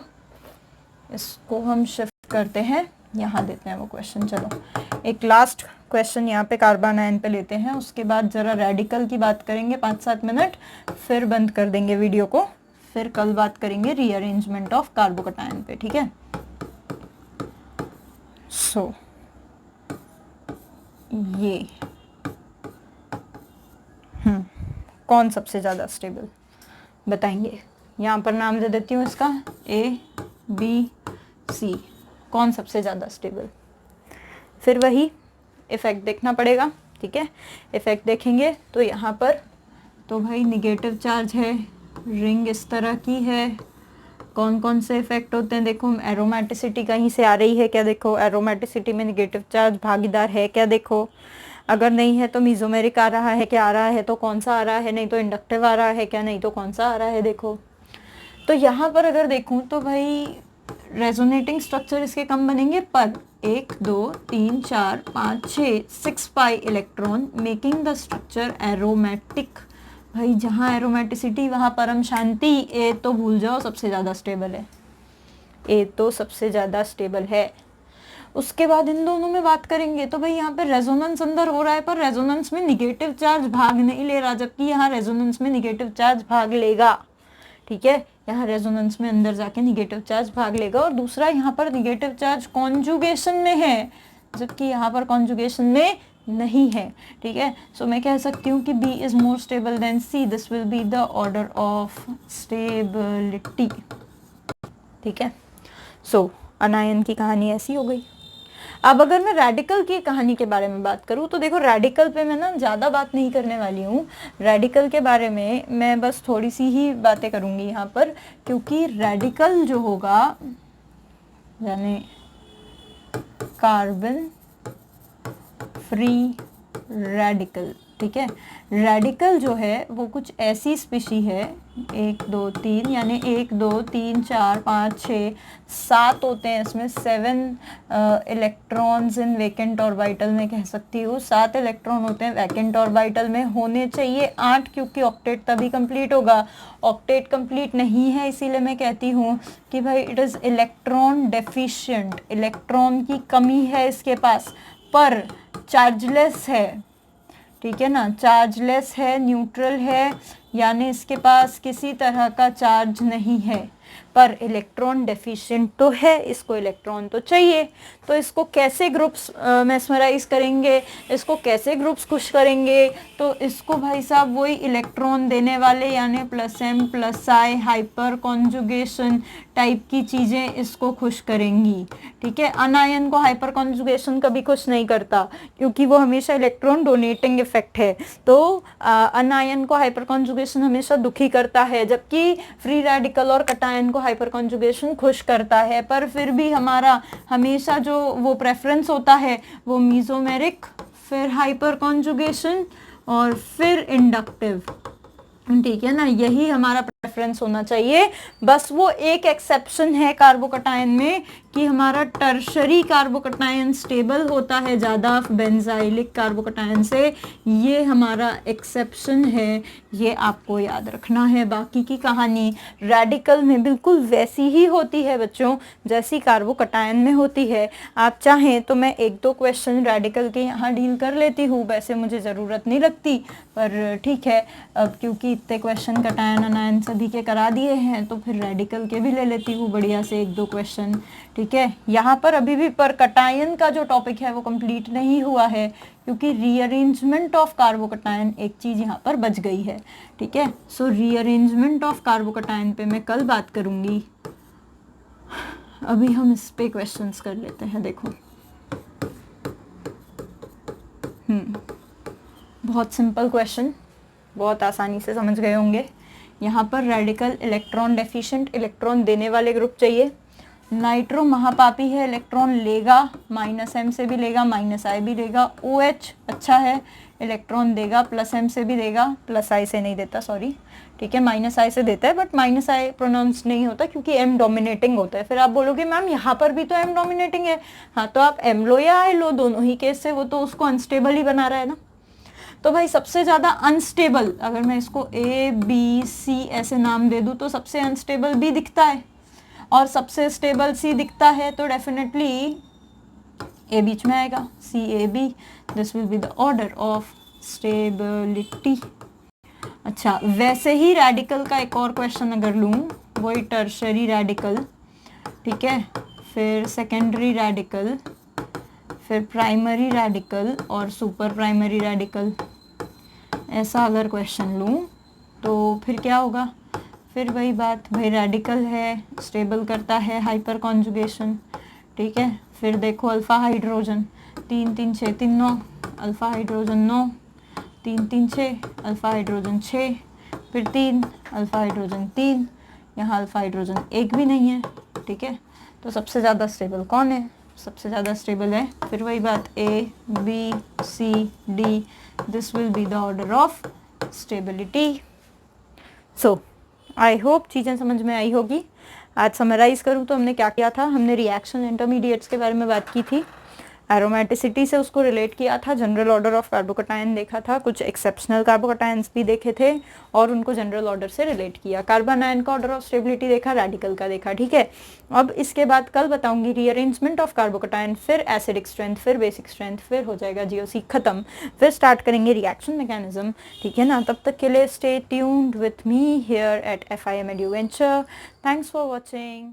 इसको हम शिफ्ट करते हैं, यहाँ देते हैं वो क्वेश्चन। चलो एक लास्ट क्वेश्चन यहाँ पे कार्बन आयन पे लेते हैं, उसके बाद जरा रेडिकल की बात करेंगे 5-7 मिनट, फिर बंद कर देंगे वीडियो को, फिर कल बात करेंगे रीअरेंजमेंट ऑफ कार्बोकटायन पे, ठीक है। सो ये कौन सबसे ज़्यादा स्टेबल बताएंगे, यहाँ पर नाम दे देती हूँ इसका A, B, C, कौन सबसे ज़्यादा स्टेबल। फिर वही इफेक्ट देखना पड़ेगा, ठीक है। इफेक्ट देखेंगे तो यहाँ पर तो भाई निगेटिव चार्ज है, रिंग इस तरह की है, कौन कौन से इफेक्ट होते हैं देखो, एरोमेटिसिटी कहीं से आ रही है क्या, देखो एरोमेटिसिटी में निगेटिव चार्ज भागीदार है क्या, देखो अगर नहीं है तो मीजोमेरिक आ रहा है क्या, आ रहा है तो कौन सा आ रहा है, नहीं तो इंडक्टिव आ रहा है क्या, नहीं तो कौन सा आ रहा है, देखो। तो यहाँ पर अगर देखूँ तो भाई रेजोनेटिंग स्ट्रक्चर इसके कम बनेंगे, पर 1 2 3 4 5 6 6 pi electron making the structure aromatic. भाई जहाँ एरोमेटिसिटी वहाँ परम शांति, ए तो भूल जाओ सबसे ज़्यादा स्टेबल है, ए तो सबसे ज़्यादा स्टेबल है। उसके बाद इन दोनों में बात करेंगे तो भाई यहाँ पे रेजोनेंस अंदर हो रहा है, पर रेजोनेंस में निगेटिव चार्ज भाग नहीं ले रहा, जबकि यहाँ रेजोनेंस में निगेटिव चार्ज भाग लेगा, ठीक है, यहाँ रेजोनेंस में अंदर जाके निगेटिव चार्ज भाग लेगा। और दूसरा यहाँ पर निगेटिव चार्ज कॉन्जुगेशन में है, जबकि यहाँ पर कॉन्जुगेशन में नहीं है, ठीक है। सो मैं कह सकती हूँ कि B is more stable then C, this will be the order of stability, ठीक है। सो अनायन की कहानी ऐसी हो गई। अब अगर मैं रेडिकल की कहानी के बारे में बात करूँ तो देखो रेडिकल पे मैं ना ज़्यादा बात नहीं करने वाली हूँ, रेडिकल के बारे में मैं बस थोड़ी सी ही बातें करूँगी यहाँ पर, क्योंकि रेडिकल जो होगा यानी कार्बन फ्री रेडिकल, ठीक है। रेडिकल जो है वो कुछ ऐसी स्पीशी है, 1 2 3 यानी 1 2 3 4 5 6 7 होते हैं इसमें, 7 इलेक्ट्रॉन्स इन वैकेंट ऑर्बिटल में कह सकती हूँ, 7 इलेक्ट्रॉन होते हैं वैकेंट ऑर्बिटल में, होने चाहिए 8 क्योंकि ऑक्टेट तभी कंप्लीट होगा, ऑक्टेट कंप्लीट नहीं है, इसीलिए मैं कहती हूँ कि भाई it is electron deficient, electron की कमी है इसके पास, पर चार्जलेस है, ठीक है ना, चार्जलेस है, न्यूट्रल है, यानी इसके पास किसी तरह का चार्ज नहीं है, पर इलेक्ट्रॉन डेफिशिएंट तो है, इसको इलेक्ट्रॉन तो चाहिए। तो इसको कैसे ग्रुप्स मेस्मराइज करेंगे, इसको कैसे ग्रुप्स खुश करेंगे, तो इसको भाई साहब वही इलेक्ट्रॉन देने वाले यानी +m+i हाइपर कॉन्जुगेशन टाइप की चीज़ें इसको खुश करेंगी, ठीक है। अनायन को हाइपर कॉन्जुगेशन कभी खुश नहीं करता क्योंकि वो हमेशा इलेक्ट्रॉन डोनेटिंग इफेक्ट है, तो अनायन को हाइपर कॉन्जुगेशन हमेशा दुखी करता है, जबकि फ्री रेडिकल और कटायन को हाइपर कॉन्जुगेशन खुश करता है। पर फिर भी हमारा हमेशा जो वो प्रेफरेंस होता है वो मीजोमेरिक, फिर हाइपर कॉन्जुगेशन और फिर इंडक्टिव, ठीक है ना, यही हमारा प्रेफरेंस होना चाहिए। बस वो एक एक्सेप्शन है कार्बोकटायन में कि हमारा टर्शरी कार्बोकटायन स्टेबल होता है ज़्यादा बेंजाइलिक कार्बोकटायन से, ये हमारा एक्सेप्शन है, ये आपको याद रखना है। बाकी की कहानी रेडिकल में बिल्कुल वैसी ही होती है बच्चों जैसी कार्बोकटायन में होती है। आप चाहें तो मैं 1-2 क्वेश्चन रेडिकल के यहाँ डील कर लेती हूँ, वैसे मुझे ज़रूरत नहीं लगती, पर ठीक है अब क्योंकि इतने क्वेश्चन कटायन अनायन सभी के करा दिए हैं, तो फिर रेडिकल के भी ले लेती हूँ बढ़िया से 1-2 क्वेश्चन। ठीक है, यहाँ पर अभी भी पर कटायन का जो टॉपिक है वो कंप्लीट नहीं हुआ है, क्योंकि रीअरेंजमेंट ऑफ कार्बोकटायन एक चीज़ यहाँ पर बच गई है। ठीक है, सो रीअरेंजमेंट ऑफ कार्बोकटायन पे मैं कल बात करूँगी। अभी हम इस पे क्वेश्चंस कर लेते हैं। देखो, बहुत सिंपल क्वेश्चन, बहुत आसानी से समझ गए होंगे। यहाँ पर रेडिकल इलेक्ट्रॉन डेफिशिएंट, इलेक्ट्रॉन देने वाले ग्रुप चाहिए। नाइट्रो महापापी है, इलेक्ट्रॉन लेगा, -m से भी लेगा, -I भी लेगा। OH अच्छा है, इलेक्ट्रॉन देगा, +m से भी देगा, +I से नहीं देता, सॉरी। ठीक है, -I से देता है, बट -I प्रोनाउंस नहीं होता क्योंकि m डोमिनेटिंग होता है। फिर आप बोलोगे मैम यहाँ पर भी तो m डोमिनेटिंग है। हाँ, तो आप m लो या I लो, दोनों ही केस से वो तो उसको अनस्टेबल ही बना रहा है ना। तो भाई सबसे ज़्यादा अनस्टेबल, अगर मैं इसको A B C ऐसे नाम दे दूँ तो सबसे अनस्टेबल B दिखता है और सबसे स्टेबल C दिखता है, तो डेफिनेटली A बीच में आएगा, CAB। This will be the order of stability. अच्छा, वैसे ही रेडिकल का एक और क्वेश्चन अगर लूँ, वही टर्शरी रेडिकल, ठीक है, फिर सेकेंडरी रेडिकल, फिर प्राइमरी रेडिकल और सुपर प्राइमरी रेडिकल, ऐसा अगर क्वेश्चन लूँ तो फिर क्या होगा? फिर वही बात, भाई रेडिकल है, स्टेबल करता है हाइपर कॉन्जुगेशन। ठीक है, फिर देखो alpha hydrogen 3 3 6 3 9, alpha hydrogen 9 3 3 6, alpha hydrogen 6, फिर 3, अल्फ़ा हाइड्रोजन 3, यहाँ अल्फ़ा हाइड्रोजन 1 भी नहीं है। ठीक है, तो सबसे ज़्यादा स्टेबल कौन है? सबसे ज़्यादा स्टेबल है, फिर वही बात, A B C D, this will be the order of stability. So I hope चीज़ें समझ में आई होगी। आज समराइज़ करूँ तो हमने क्या किया था? हमने रिएक्शन इंटरमीडिएट्स के बारे में बात की थी, एरोमेटिसिटी से उसको रिलेट किया था, जनरल ऑर्डर ऑफ कार्बोकटायन देखा था, कुछ एक्सेप्शनल कार्बोकटायंस भी देखे थे और उनको जनरल ऑर्डर से रिलेट किया, कार्बन आयन का ऑर्डर ऑफ स्टेबिलिटी देखा, रेडिकल का देखा। ठीक है, अब इसके बाद कल बताऊंगी रीअरेंजमेंट ऑफ कार्बोकटायन, फिर एसिडिक स्ट्रेंथ, फिर बेसिक स्ट्रेंथ, फिर हो जाएगा GOC खत्म, फिर स्टार्ट करेंगे रिएक्शन मैकेनिज्म। ठीक है ना, तब तक के लिए stay tuned with me here eight FIM adventure. Thanks for watching.